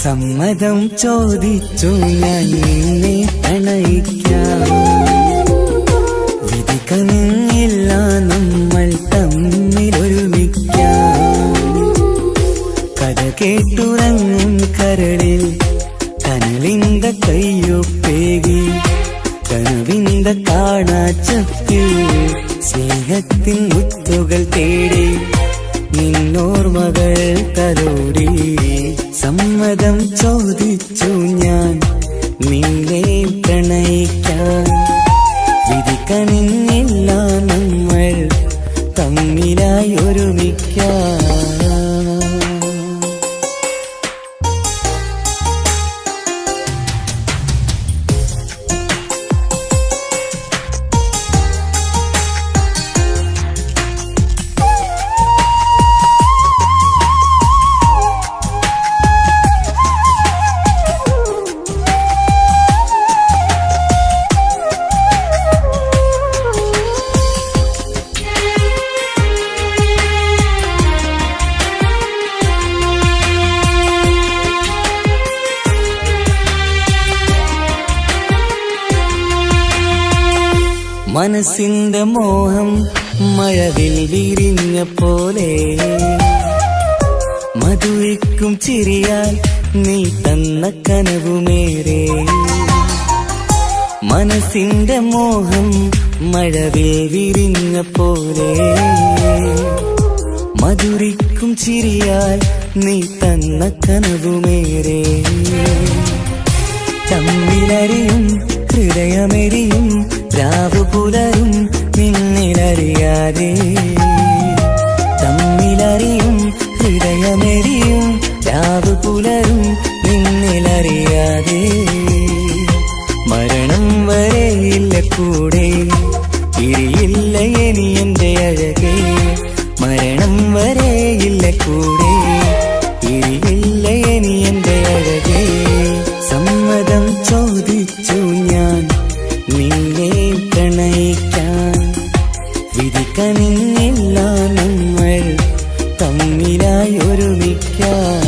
സമ്മതം ചോദിച്ചു ഞാൻ നിന്നെ പ്രണയിക്കാം. വിധി കനിഞ്ഞില്ല നമ്മൾ തമ്മിലൊരുമിക്കാം. കഥ കേട്ടുറങ്ങും കരളിൽ കനലിന്റെ കയ്യൊപ്പേകി കനവിന്റെ കാണാച്ചത്തിൽ സ്നേഹത്തിൻ മുത്തുകൾ തേടി നിന്നോർമകൾ തലോടി. സമ്മതം ചോദിച്ചു ഞാൻ നിന്നെ പ്രണയിക്കാൻ. വിധി കനിഞ്ഞില്ല നമ്മൾ തമ്മിലായി ഒരുമിക്കാം. മനസ്സിന്റെ മോഹം മഴവിൽ വിരിഞ്ഞ പോലെ മധുരിക്കും ചിരിയാൽ നീ തന്ന കനവുമേറെ. മനസ്സിന്റെ മോഹം മഴവിൽ വിരിഞ്ഞ പോലെ മധുരിക്കും ചിരിയാൽ നീ തന്ന കനവുമേറെ. തമ്മിലറിയും ഹൃദയമെരിയും രാവു പുലരും നിന്നിലറിയാതെ. തമ്മിലറിയും ഹൃദയമെരിയും രാവു പുലരും നിന്നിലറിയാതെ. മരണം വരെയില്ല കൂടെ ഇരിയില്ല ഇനി എന്റെ അഴകേ. മരണം വരെയില്ല കൂടെ ഇരിയില്ല ഇനി എന്റെ അഴകേ. സമ്മതം ചോദിച്ചു ഞാൻ നിന്നെ പ്രണയിക്കാൻ. വിധി കനിഞ്ഞില്ല നമ്മൾ തമ്മിലായി ഒരുമിക്കാം.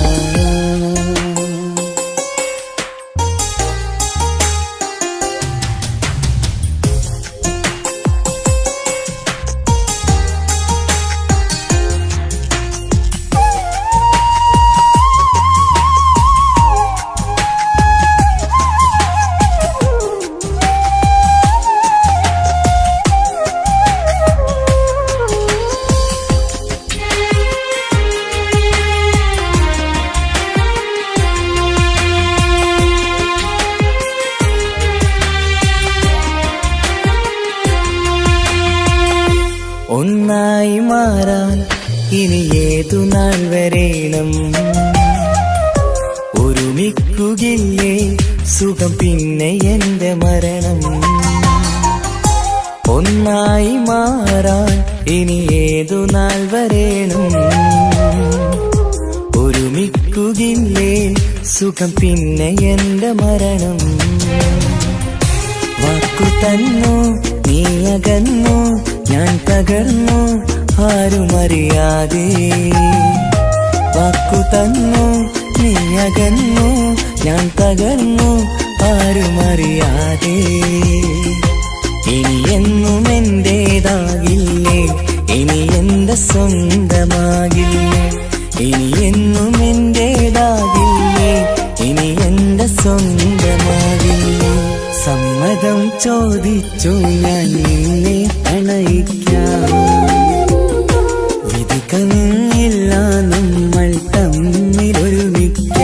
ഒന്നായി മാറാൻ ഇനി ഏതു നാൾ വരേണം. ഒരുമിക്കുകില്ലേ സുഖം പിന്നെ എന്റെ മരണം. ഒന്നായി മാറാൻ ഇനി ഏതു നാൾ വരേണം. ഒരുമിക്കുകില്ലേ സുഖം പിന്നെ എന്റെ മരണം. വാക്കു തന്നു നീ അകന്നു ഞാൻ തകർന്നു ആരുമറിയാതെ. വാക്കു തന്നു നീ അകന്നു ഞാൻ തകർന്നു ആരുമറിയാതെ. ഇനി എന്നും എന്റേതാകില്ലേ ഇനി എന്റെ സ്വന്തമാകില്ലേ. ഇനി എന്നും എന്റേതാകില്ലേ ഇനി എന്റെ സ്വന്തമാകില്ലേ. സമ്മതം ചോദിച്ചു ഞാൻ നിന്നെ പ്രണയിക്കാം. വിധി കനിഞ്ഞില്ല നമ്മൾ തമ്മിലൊരുമിക്കാം.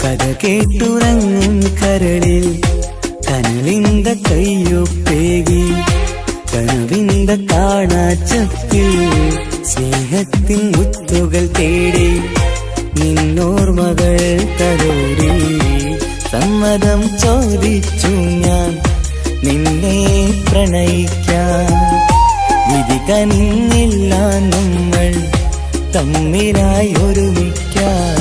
കഥ കേട്ടുറങ്ങും കരളിൽ കനലിന്റെ കയ്യൊപ്പേകി കനവിന്റെ കാണാച്ചത്തിൽ സ്നേഹത്തിൻ മുത്തുകൾ തേടി നിന്നോർമകൾ തലോടി. സമ്മതം ചോദിച്ചു ഞാൻ നിന്നെ പ്രണയിക്കാൻ. വിധി കനിഞ്ഞില്ല നമ്മൾ തമ്മിലായി ഒരുമിക്കാൻ.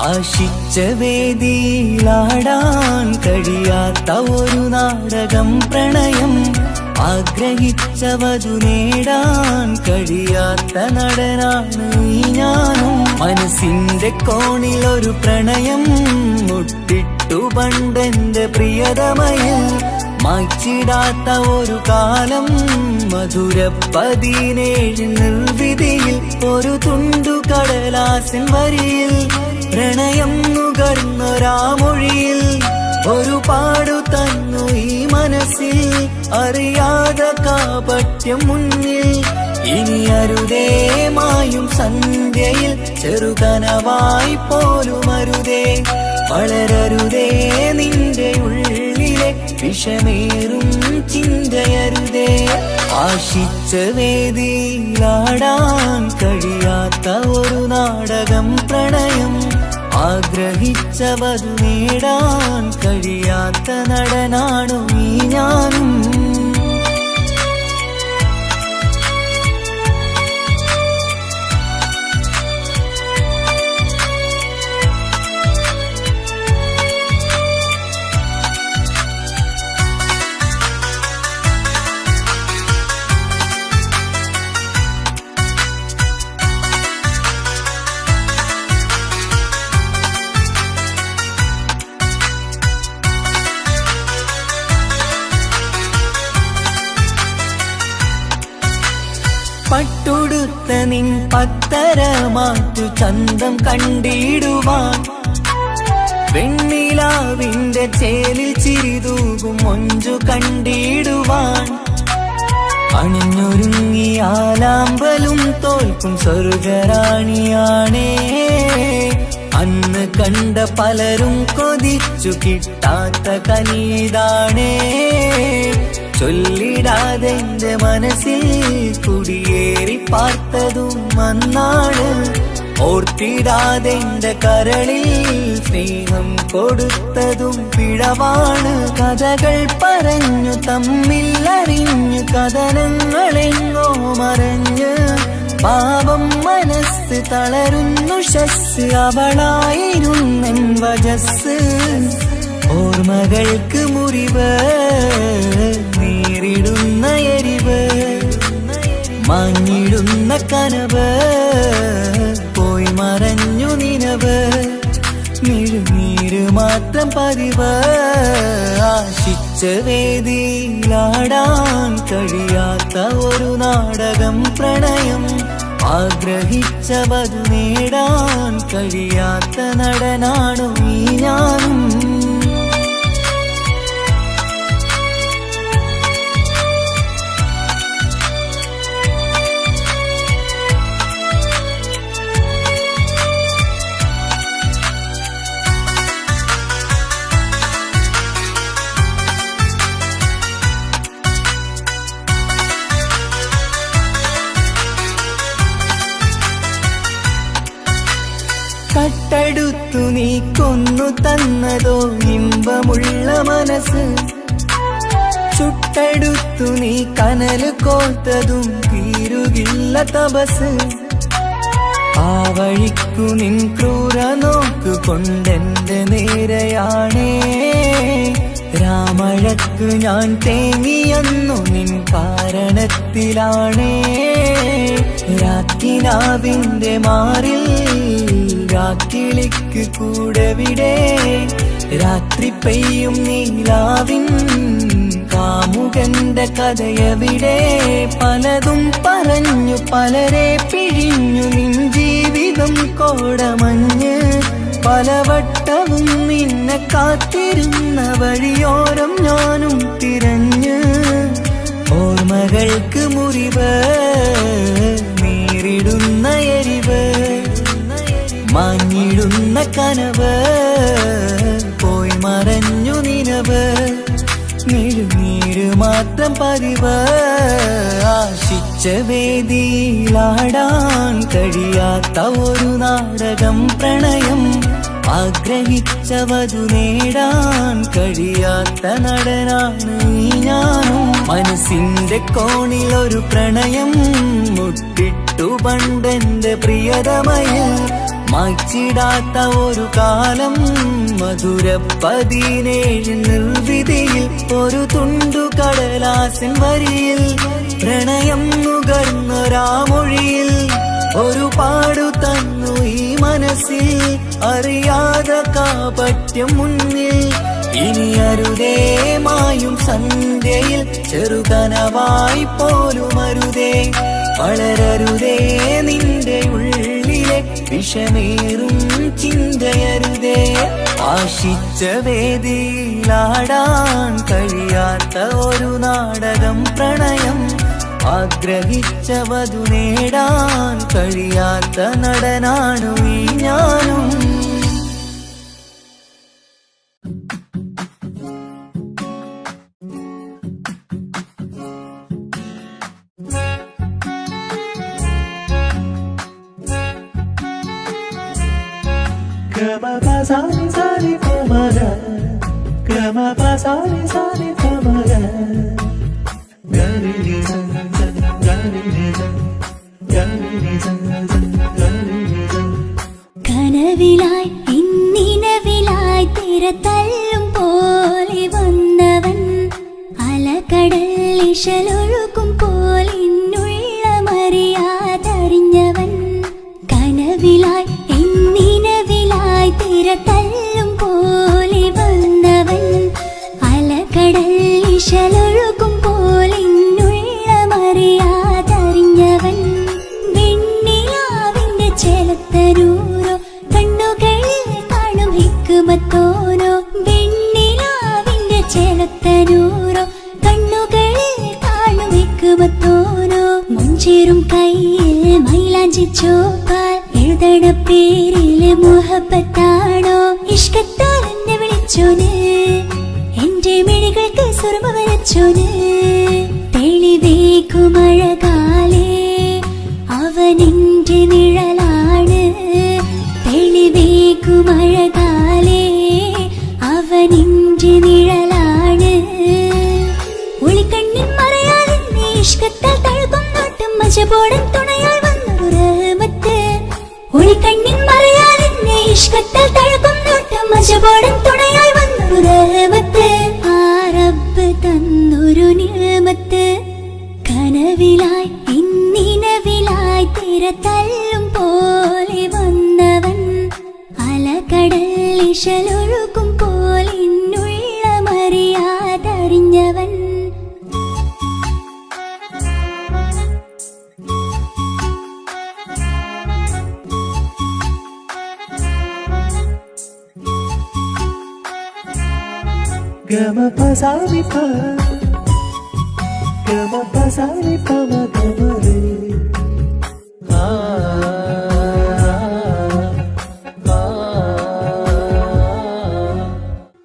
ആശിച്ച വേദിയിലാടാൻ കഴിയാത്ത ഒരു നാടകം പ്രണയം, ആഗ്രഹിച്ചവതു നേടാൻ കഴിയാത്ത നടനാണ് ഈ ഞാനും. മനസ്സിന്റെ കോണിൽ ഒരു പ്രണയം മുട്ടിട്ടു പണ്ടെന്റെ പ്രിയതമയിൽ, മായ്ച്ചിടാത്ത ഒരു കാലം മധുര 17 നിർവിധിയിൽ, ഒരു തുണ്ടു കടലാസിൻ വരിയിൽ പ്രണയം നുകർന്നൊരാമൊഴിയിൽ ഒരു പാടു തന്നു ഈ മനസ്സിൽ, അറിയാതെ കാപട്യം മുന്നിൽ. ഇനി അരുതേ മായും സന്ധ്യയിൽ ചെറുകനവായി പോലും അരുതേ, വളരരുതേ നിന്റെ ഉള്ളിലെ വിഷമേറും ചിന്തയരുതേ. ആശിച്ച വേദിയിലാടാൻ കഴിയാത്ത ഒരു നാടകം പ്രണയം, ആഗ്രഹിച്ചവതു നേടാൻ കഴിയാത്ത നടനാണു ഈ ഞാനും. പട്ടുടുത്ത നിൻ പത്തരമാറ്റു ചന്തം കണ്ടിടുവാൻ, വെണ്ണിലാവിന്റെ ചേലിൽ ചിരിതൂകും മൊഞ്ചു കണ്ടിടുവാൻ, അണിഞ്ഞൊരുങ്ങിയാലാമ്പലും തോൽക്കും സ്വർഗറാണിയാണേ. അന്ന് കണ്ട പലരും കൊതിച്ചു കിട്ടാത്ത കനീതാണേ, ചൊല്ലിടാതെ എന്റെ മനസ്സിൽ കുടിയേറി പാർത്തതും അന്നാണ്, ഓർത്തിടാതെ എന്റെ കരളിൽ സ്നേഹം കൊടുത്തതും പിഴവാണ്. കഥകൾ പറഞ്ഞു തമ്മിൽ അറിഞ്ഞു കഥനങ്ങളെങ്ങോ മറഞ്ഞ്, പാപം മനസ്സ് തളരുന്നു ശസ്, അവളായിരുന്നെൻ വജസ്. ഓർമ്മകൾക്ക് മുറിവ് നേരിടുന്ന എരിവ്, മാഞ്ഞിടുന്ന കനവ് പോയി മറഞ്ഞു നിനവ്, നീര് മാത്രം പതിവ്. ആശിച്ച വേദിയിലാടാൻ കഴിയാത്ത ഒരു നാടകം പ്രണയം, ആഗ്രഹിച്ചവതു നേടാൻ കഴിയാത്ത നടനാണു ഈ ഞാനും. കട്ടെടുത്തു നീ കൊന്നു തന്നതോ ഇമ്പമുള്ള മനസ്സ്, ചുട്ടെടുത്തു നീ കനല് കോർത്തതും തീരുകില്ല തപസ്. ആ വഴിക്കു നിൻ ക്രൂര നോക്കു കൊണ്ടെന്റെ നേരെയാണേ, രാമഴക്ക് ഞാൻ തേങ്ങിയെന്നു നിൻ കാരണത്തിലാണേ. രാക്കിനാവിന്റെ മാറിൽ രാക്കിളിക്ക് കൂടെവിടെ, രാത്രി പെയ്യും നീലാവിൻ കാമുകന്റെ കഥയവിടെ. പലതും പറഞ്ഞു പലരെ പിഴിഞ്ഞു നിൻ ജീവിതം കോടമഞ്ഞ്, പലവട്ടവും നിന്നെ കാത്തിരുന്ന വഴിയോരം ഞാനും തിരഞ്ഞ്. ഓർമ്മകൾക്ക് മുറിവ് നേരിടുന്ന എരിവ്, മാഞ്ഞിടുന്ന കനവ് പോയി മറഞ്ഞു നിനവ്, നീര് മാത്രം പതിവ്. ആശിച്ച വേദിയിലാടാൻ കഴിയാത്ത ഒരു നാടകം പ്രണയം, ആഗ്രഹിച്ചവതു നേടാൻ കഴിയാത്ത നടനാണ് ഈ ഞാനും. മനസ്സിന്റെ കോണിൽ ഒരു പ്രണയം മുട്ടിട്ടു പണ്ടെന്റെ പ്രിയതമയിൽ, മായ്ച്ചിടാത്ത ഒരു കാലം മധുര 17 നിർവിധിയിൽ ഒരു തുണ്ടു കടലാസിൻ വരിയിൽ പ്രണയം നുകർന്നൊരാമൊഴിയിൽ ഒരു പാടു തന്നു ഈ മനസ്സിൽ അറിയാതെ കാപട്യം മുന്നിൽ ഇനി അരുതേ മായും സന്ധ്യയിൽ ചെറുകനവായി പോലും അരുതേ വളരരുതേ നിന്റെ ഉള്ളിലെ വിഷമേറും ചിന്തയരുതേ ആശിച്ച വേദിയിലാടാൻ കഴിയാത്ത ഒരു നാടകം പ്രണയം ആഗ്രഹിച്ച വധു നേടാൻ കഴിയാത്ത നടനാണു ഈ ഞാനും കനവിലായി ഇന്നിനവിലായി തിരതല്ലും പോലെ വന്നവൻ അലകടൽ ഇശലൊഴുക്കും പോലെ ഇന്നുള്ളമറിയാതറിഞ്ഞവൻ കനവിലായി ഇന്നിനവിലായി തിരതല്ലും പോലെ വന്നവൻ അലകടൽ ഇശലൊഴുക്കും പോലെ ഇന്നുള്ളമറിയാതറിഞ്ഞവൻ വെണ്ണിലാവിന്റെ ചെലത്തരൂരോ കണ്ണുകളിൽ കാണും ഹിക്കുമത്തോനോ വെണ്ണിലാവിന്റെ ചെലത്തരൂരോ കണ്ണുകളിൽ കാണും ഹിക്കുമത്തോനോ മുഞ്ചേറും കയ്യിൽ മൈലാഞ്ചി ചോപ്പാൽ എഴുതണ പേരില് മുഹബത്താണോ ഇഷ്കത്താൽ എന്നെ വിളിച്ചോന് എന്റെ മിഴികൾക്ക് സുറുമ വരച്ചോന് തെളിവേക്കുമഴകാലേ അവനെന്റെ നിഴലാണ് തെളിവേക്കുമഴകാലേ അവനെന്റെ നിഴലാണ് ഒളിക്കണ്ണിൻ മറയാതെ ഇഷ്കത്താൽ തഴുകും നോട്ടും മജബോടൻ തുണയാൽ വന്നൊരു റഹ്മത്ത് ഒളിക്കണ്ണിൻ മറയാതെ ഇഷ്കത്താൽ തഴുകും നോട്ടും മജബോടൻ തുണയാൽ വന്നൊരു റഹ്മത്ത് ആ റബ്ബ് തന്നൊരു നിഅമത്ത് കനവിലായി ഇന്നിനവിലായി തിരതല്ലും പോലെ വന്നവൻ അലകടൽ ഇശലൊഴുക്കും പോലെ ഇന്നുള്ളമറിയാതറിഞ്ഞവൻ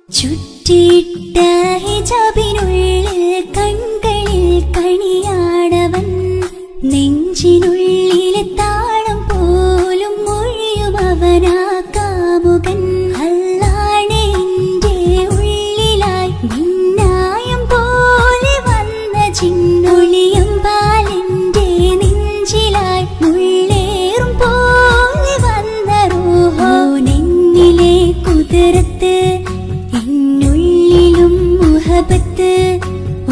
ചുറ്റിയിട്ട ഹിജാബിനുള്ളിൽ കൺകളിൽ കണിയാടവൻ നെഞ്ചിനുള്ളിലെ താളം പോലും മൊഴിയും അവനാ കാമുകൻ അല്ലാണെ എന്റെ ഉള്ളിലായി മിന്നായം പോലെ വന്ന ചിന്നൊളിയം പാലെന്റെ നെഞ്ചിലായി മുള്ളേറും പോലെ വന്ന റൂഹോ നെന്നിലെ കുതിരത്ത് എന്നുള്ളിലും മുഹബത്ത്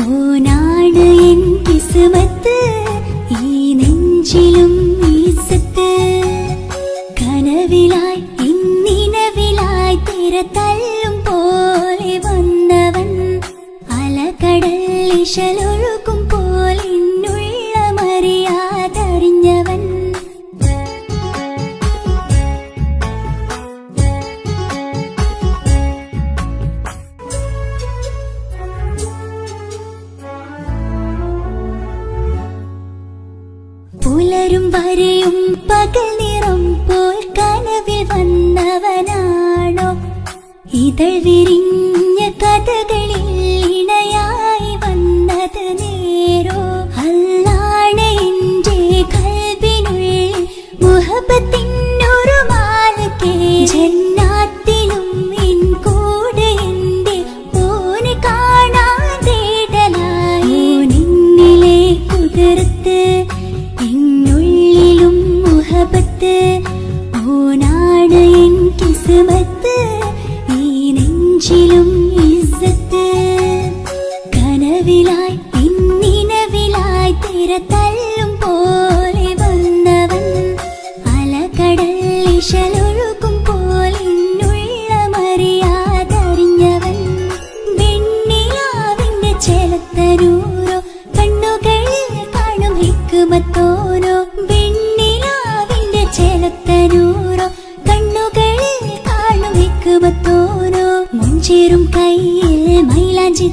ഓനാണ് എൻ കിസ്മത്ത് ഈ നെഞ്ചിലും ഈസത്ത് കനവിലായി ഇന്നിനവിലായി തിരതല്ലും പോലെ വന്നവൻ അലകടൽ ഇശലൊഴുക്കും പോലെ ഇന്നുള്ളമറിയാതറിഞ്ഞവൻ പുലരും വരെയും പകൽ നിറം പോൽ കനവിൽ വന്നവനാണോ ഇതൾ വിരിഞ്ഞ കഥകളിൽ ഇണയായി വന്നത് നേരോ അല്ലാണെ എന്റെ കൽബിനുള്ളിൽ മുഹബത്തിനൊരു മാലക്കേ ജന്നാത്തിലും എൻ കൂടെ എന്റെ ഓന് കാണാൻ തേടലായി നിന്നിലെ കുതിരത്ത് എന്നുള്ളിലും മുഹബത്ത് ഓനാ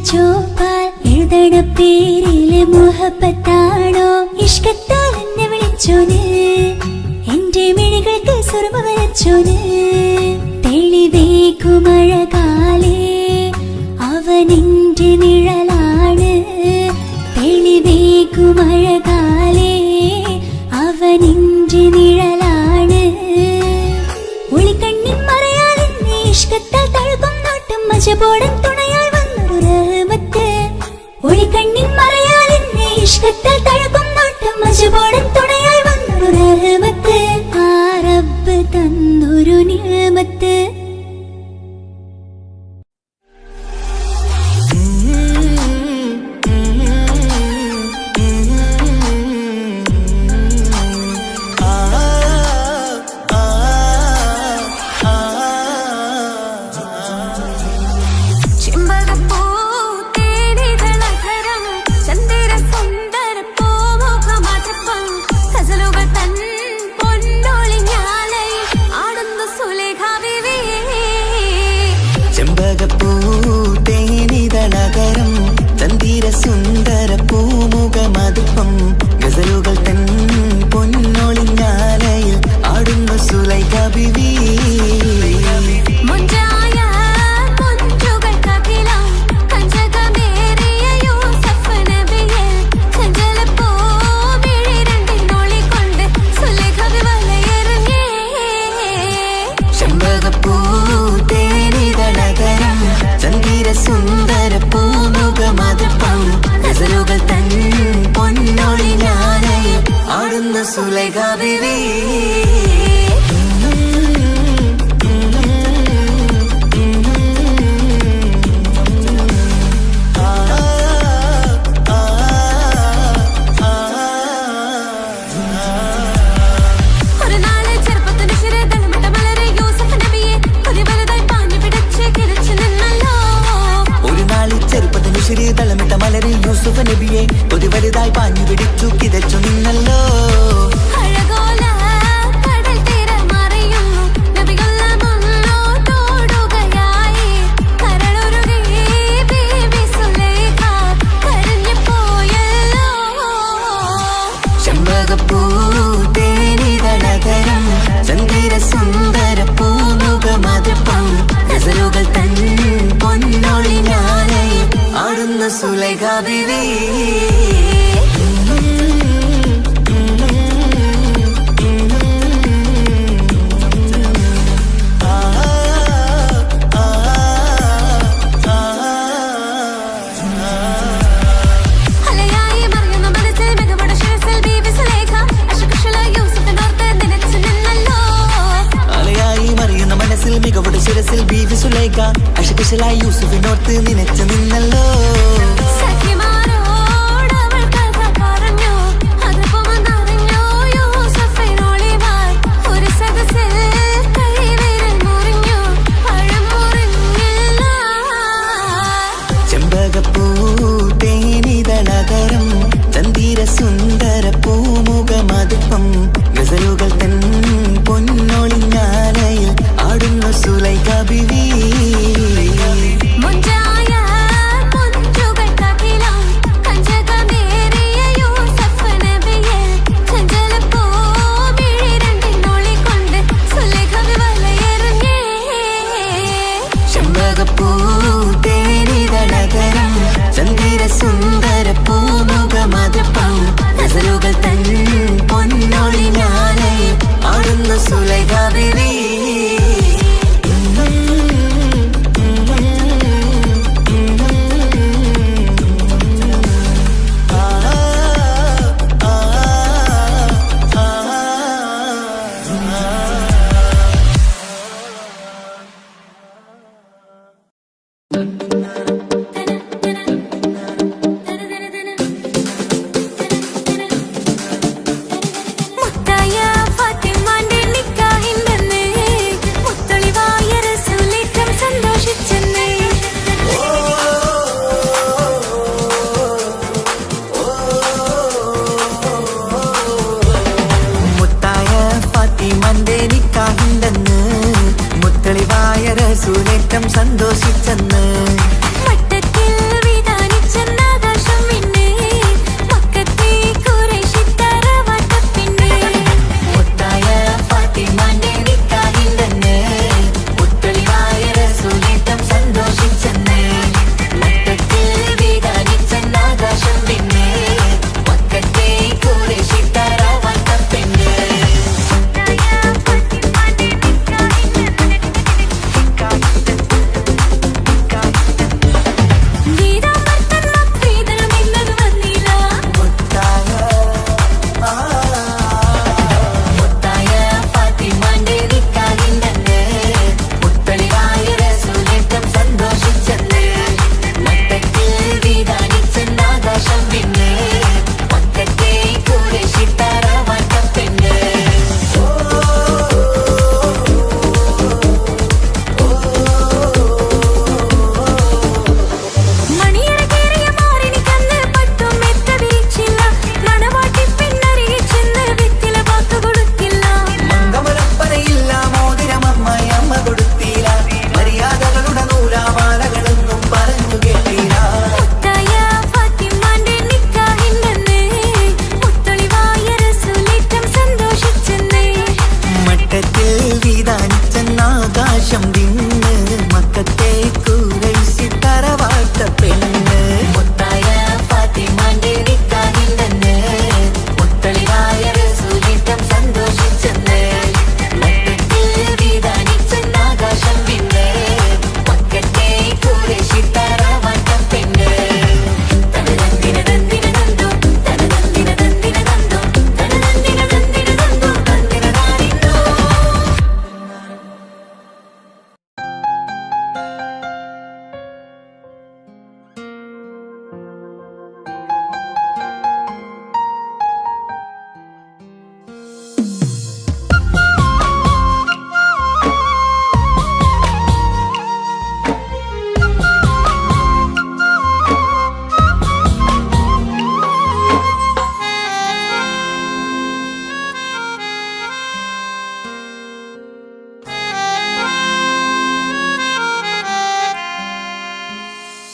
കുടിച്ചോ പാൽ എഴുതണ പേരില് മുഹബത്താണോ ഇഷ്കത്താൽ എന്നെ വിളിച്ചോന് എന്റെ മിഴികൾക്ക് സുറുമ വരച്ചോന് തെളിവേക്കുമഴകാലേ അവനെന്റെ നിഴലാണ് തെളിവേക്കുമഴകാലേ അവനെന്റെ നിഴലാണ് ഒളിക്കണ്ണിൻ മറയാൽ എന്നെ ഇഷ്കത്താൽ തഴുകും നോട്ടം മജബോടൻ തുണയായി വന്നൊരു റഹ്മത്ത് ഒളിക്കണ്ണിൻ മറയാൽ എന്നെ ഇഷ്കത്താൽ തഴുകും നോട്ടം മജബോടൻ തുണയായി വന്നൊരു റഹ്മത്ത് ആ റബ്ബ് തന്നൊരു നിഅമത്ത് സുലൈഖാ ബീവി തളമിട്ട മലരെ യൂസുഫ് നബിയെ ഒരു വലുതായി പാഞ്ഞു പിടിച്ചു കിതച്ചു നിന്നല്ലോ ചെമ്പകപ്പൂ തേനിതളകരം ചന്ദിര സുന്ദര പൂമുഖമതിപ്പം ഗസലുകൾ തൻ പൊന്നൊളിഞ്ഞാലേ ആടുന്ന സുലൈഖാ ബീവി മികവുടെ ശിരസിൽ ബീവി സുലൈഖ അശകുശലായി യൂസുഫിനോർത്ത് നിനച്ചു നിന്നല്ലോ ചെമ്പകപ്പൂ തേനിതളകരം ചന്ദിര സുന്ദര പൂമുഖമതിപ്പം ഗസലുകൾ തൻ പൊന്നൊളിഞ്ഞാലയിൽ ആടുന്ന സുലൈഖാ ബീവി ചെമ്പകപ്പൂ തേനിതളകരം ചന്ദിര സുന്ദര പൂമുഖമതിപ്പം ഗസലുകൾ തൻ പൊന്നൊളിഞ്ഞാലയിൽ ആടുന്ന സുലൈഖാ ബീവി മുത്തളിവായ റസൂലേറ്റം സന്തോഷിച്ചെന്ന് മട്ടത്തിൽ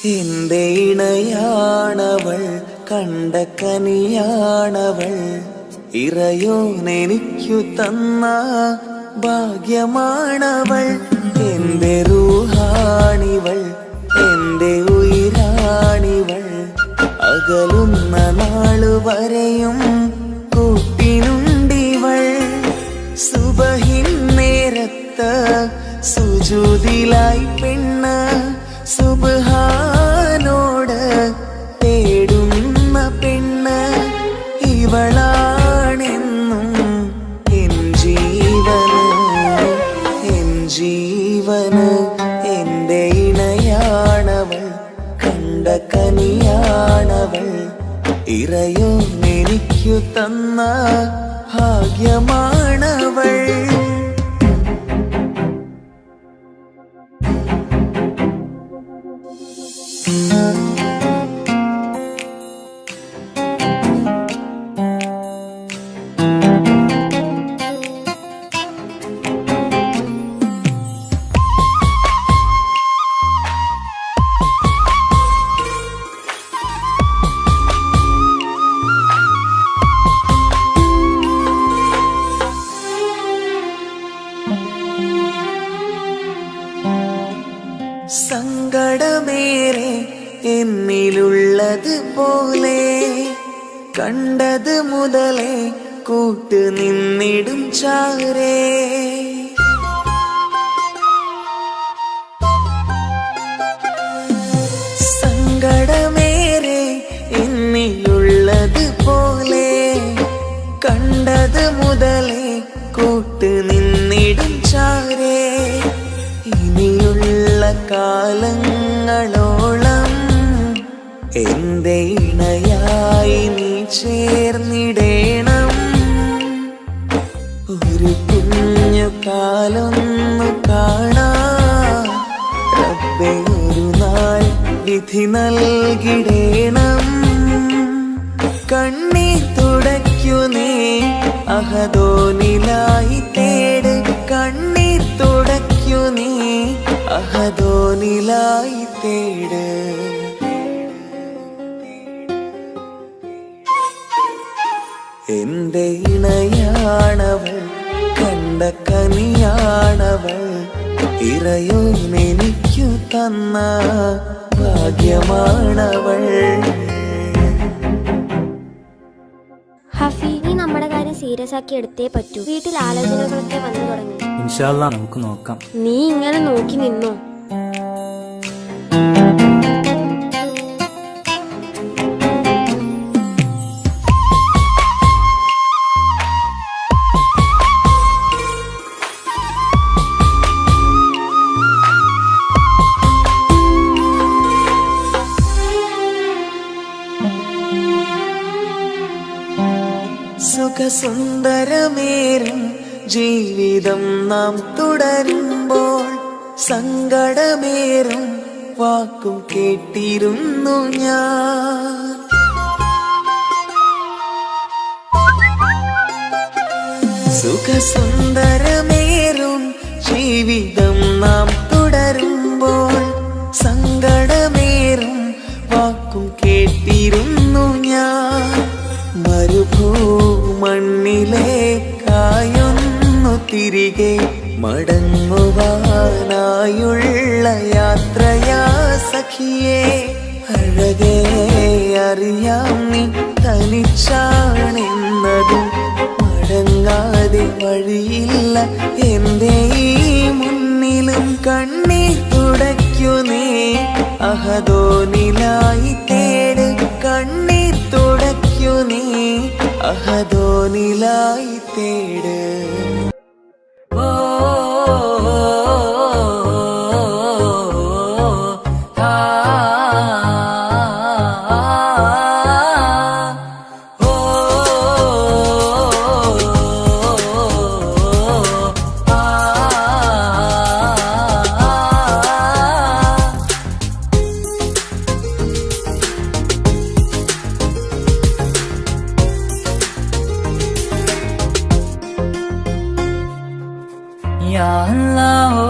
എന്റെ ഇണയാണവൾ, കണ്ട കനിയാണവൾ, ഇറയോനെനിക്കു തന്ന ഭാഗ്യമാണവൾ. എന്റെ റൂഹാണിവൾ, എന്റെ ഉയിരാണിവൾ, അകലുന്ന നാളുവരെയും കൂട്ടിനുണ്ടിവൾ. സുബഹിൻ നേരത്ത് സുജൂദിലായി പെണ്ണ് സുബ്ഹാനോട് തേടുന്ന പെണ്ണ്, ഇവളാണെന്നും എൻ ജീവന്, എൻ ജീവന്. എന്റെ ഇണയാണവൾ, കണ്ട കനിയാണവൾ, ഇറയോനെനിക്കു തന്ന ഭാഗ്യമാണവൾ. സങ്കടമേറെ എന്നിലുള്ളത് പോലെ കണ്ടത് മുതലേ കൂട്ട് നിന്നിടും ചാരേ. സങ്കടമേറെ എന്നിലുള്ളത് പോലെ കണ്ടത് മുതലേ കൂട്ട് നിന്നിടും ചാരേ. ഇനിയുള്ള കാലങ്ങളോളം എന്റെ ഇണയായി നീ ചേർന്നിടേണം. ഒരു കുഞ്ഞു കാലൊന്നു കാണാൻ റബ്ബേ ഒരു നാൾ വിധി നൽകിടേണം. കണ്ണീർ തുടയ്ക്കു നീ അഹദോനിലായി തേട്, കണ്ണീർ തുടയ്ക്കു നീ അഹദോനിലായി തേട്. എന്റെ ഇണയാണവൾ, കണ്ട കനിയാണവൾ, ഇറയോനെനിക്കു തന്ന ഭാഗ്യമാണവൾ. ഹഫി, നീ നമ്മുടെ കാര്യം സീരിയസ് ആക്കി എടുത്തേ പറ്റൂ. വീട്ടിൽ ആലോചനകളൊക്കെ വന്നു തുടങ്ങി. ഇൻഷാ അല്ലാഹ് നമുക്ക് നോക്കാം. നീ ഇങ്ങനെ നോക്കി നിന്നോ? സുഖസുന്ദരമേറും ജീവിതം നാം തുടരുമ്പോൾ സങ്കടമേറും വാക്കും കേട്ടിരുന്നു ഞാൻ. സുഖസുന്ദരമേറും ജീവിതം നാം തുടരുമ്പോൾ സങ്കടമേറും വാക്കും കേട്ടിരുന്നു ഞാൻ. മരുഭൂമണ്ണിലേക്കായൊന്നു തിരികെ മടങ്ങുവാനായുള്ള യാത്രയാ സഖിയേ. അഴകേ അറിയാം നീ തനിച്ചാണെന്നതും മടങ്ങാതെ വഴിയില്ല എന്റെ ഈ മുന്നിലും. കണ്ണീർ തുടയ്ക്കു നീ അഹദോനിലായി തേട്, കണ്ണീർ തുടയ്ക്കു നീ അഹദോനിലായി തേട്.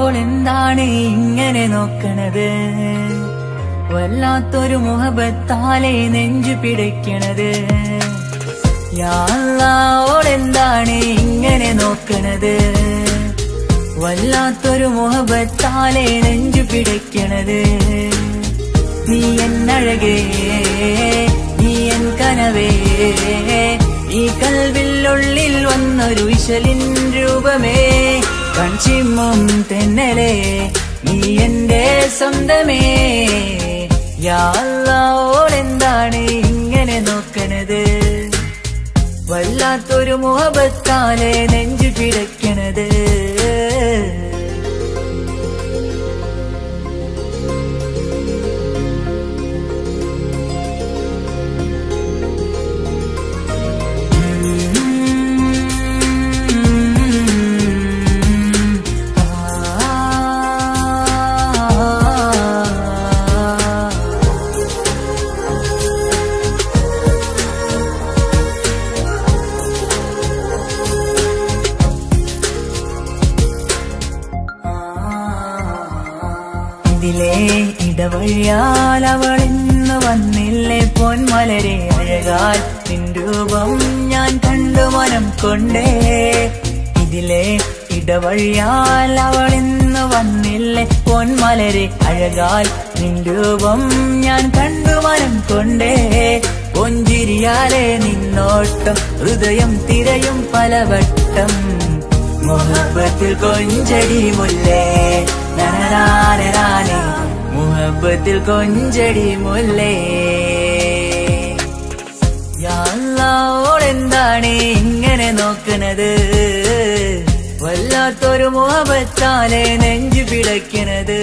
ഓളെന്താണ് ഇങ്ങനെ നോക്കണത്, വല്ലാത്തൊരു മുഹബത്താലെ നെഞ്ചു പിടയ്ക്കണത്. യാ അല്ലാ ഓളെന്താണ് ഇങ്ങനെ നോക്കണത്? വല്ലാത്തൊരു മുഹബത്താലെ നെഞ്ചു പിടയ്ക്കണത്. നീ എന്നഴകേ, നീ എൻ കനവേ, ഈ കൽവില്ലുള്ളിൽ വന്നൊരു വിശലിൻ രൂപമേ, കൺചിമ്മും തെന്നലേ, നീ എന്റെ സ്വന്തമേ. യാ അല്ലാ ഓളെന്താണ് ഇങ്ങനെ നോക്കണത്? വല്ലാത്തൊരു മുഹബത്താലെ നെഞ്ചു പിടയ്ക്കണത്. ഇതിലെ ഇടവഴിയാൽ അവളിന്ന് വന്നില്ലേ പൊന്മലരെ, അഴകാൽ നിൻ രൂപം ഞാൻ കണ്ടു മനം കൊണ്ടേ. ഇതിലെ ഇടവഴിയാൽ അവളിന്ന് വന്നില്ലേ പൊന്മലരെ, അഴകാൽ നിൻ രൂപം ഞാൻ കണ്ടു മനം കൊണ്ടേ. പൊഞ്ചിരിയാലെ നിന്നോട്ടം ഹൃദയം തിരയും പലവട്ടം, മുഹബത്തിൽ കൊഞ്ചടി മുല്ലേ നനനാനേ, മുഹബത്തിൽ കൊഞ്ചടി മുല്ലേ. യാ അല്ലാ ഓളെന്താണ് ഇങ്ങനെ നോക്കണത്? വല്ലാത്തൊരു മുഹബത്താലെ നെഞ്ചു പിടയ്ക്കണത്.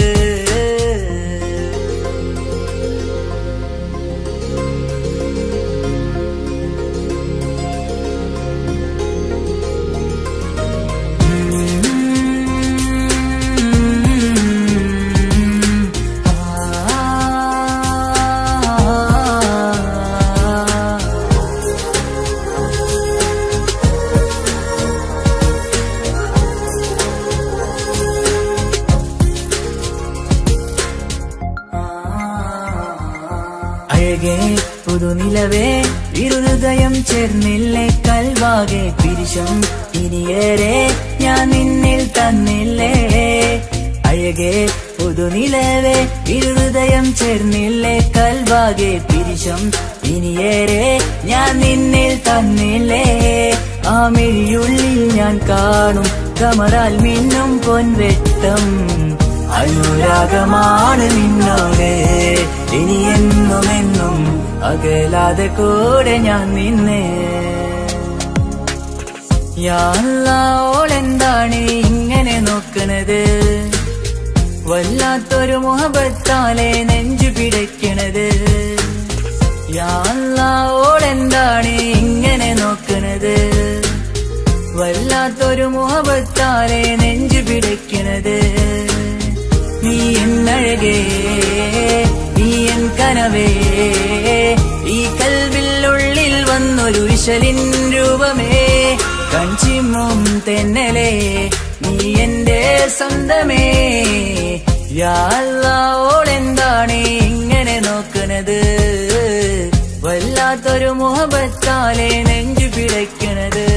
അഴകേ പുതുനിലവേ, ഇരുഹൃദയം ചേർന്നില്ലേ കൽവാകെ പിരിശം ഇനിയേറെ ഞാൻ നിന്നിൽ തന്നില്ലേ. അഴകേ പുതുനിലവേ, ഇരുഹൃദയം ചേർന്നില്ലേ കൽവാകെ പിരിശം ഇനിയേറെ ഞാൻ നിന്നിൽ തന്നില്ലേ. ആ മിഴിയുള്ളിൽ ഞാൻ കാണും കമറാൽ മിന്നും പൊൻവെട്ടം, അനുരാഗമാണ് നിന്നോട് ഇനി എന്നുമെന്നും അകലാതെ കൂടെ ഞാൻ നിന്നെ. യാ അല്ലാ ഓളെന്താണ് ഇങ്ങനെ നോക്കണത്? വല്ലാത്തൊരു മുഹബത്താലെ നെഞ്ചു പിടയ്ക്കണത്. യാ അല്ലാ ഓളെന്താണ് ഇങ്ങനെ നോക്കണത്? വല്ലാത്തൊരു മുഹബത്താലെ നെഞ്ചു പിടയ്ക്കണത്. നീ എന്നഴകേ, നീ എൻ കനവേ, ഈ കൽവില്ലുള്ളിൽ വന്നൊരു വിശലിൻ രൂപമേ, കൺചിമ്മും തെന്നലേ, നീ എന്റെ സ്വന്തമേ. യാ അല്ലാ ഓളെന്താണ് ഇങ്ങനെ നോക്കണത്? വല്ലാത്തൊരു മുഹബത്താലെ നെഞ്ചു പിടയ്ക്കണത്.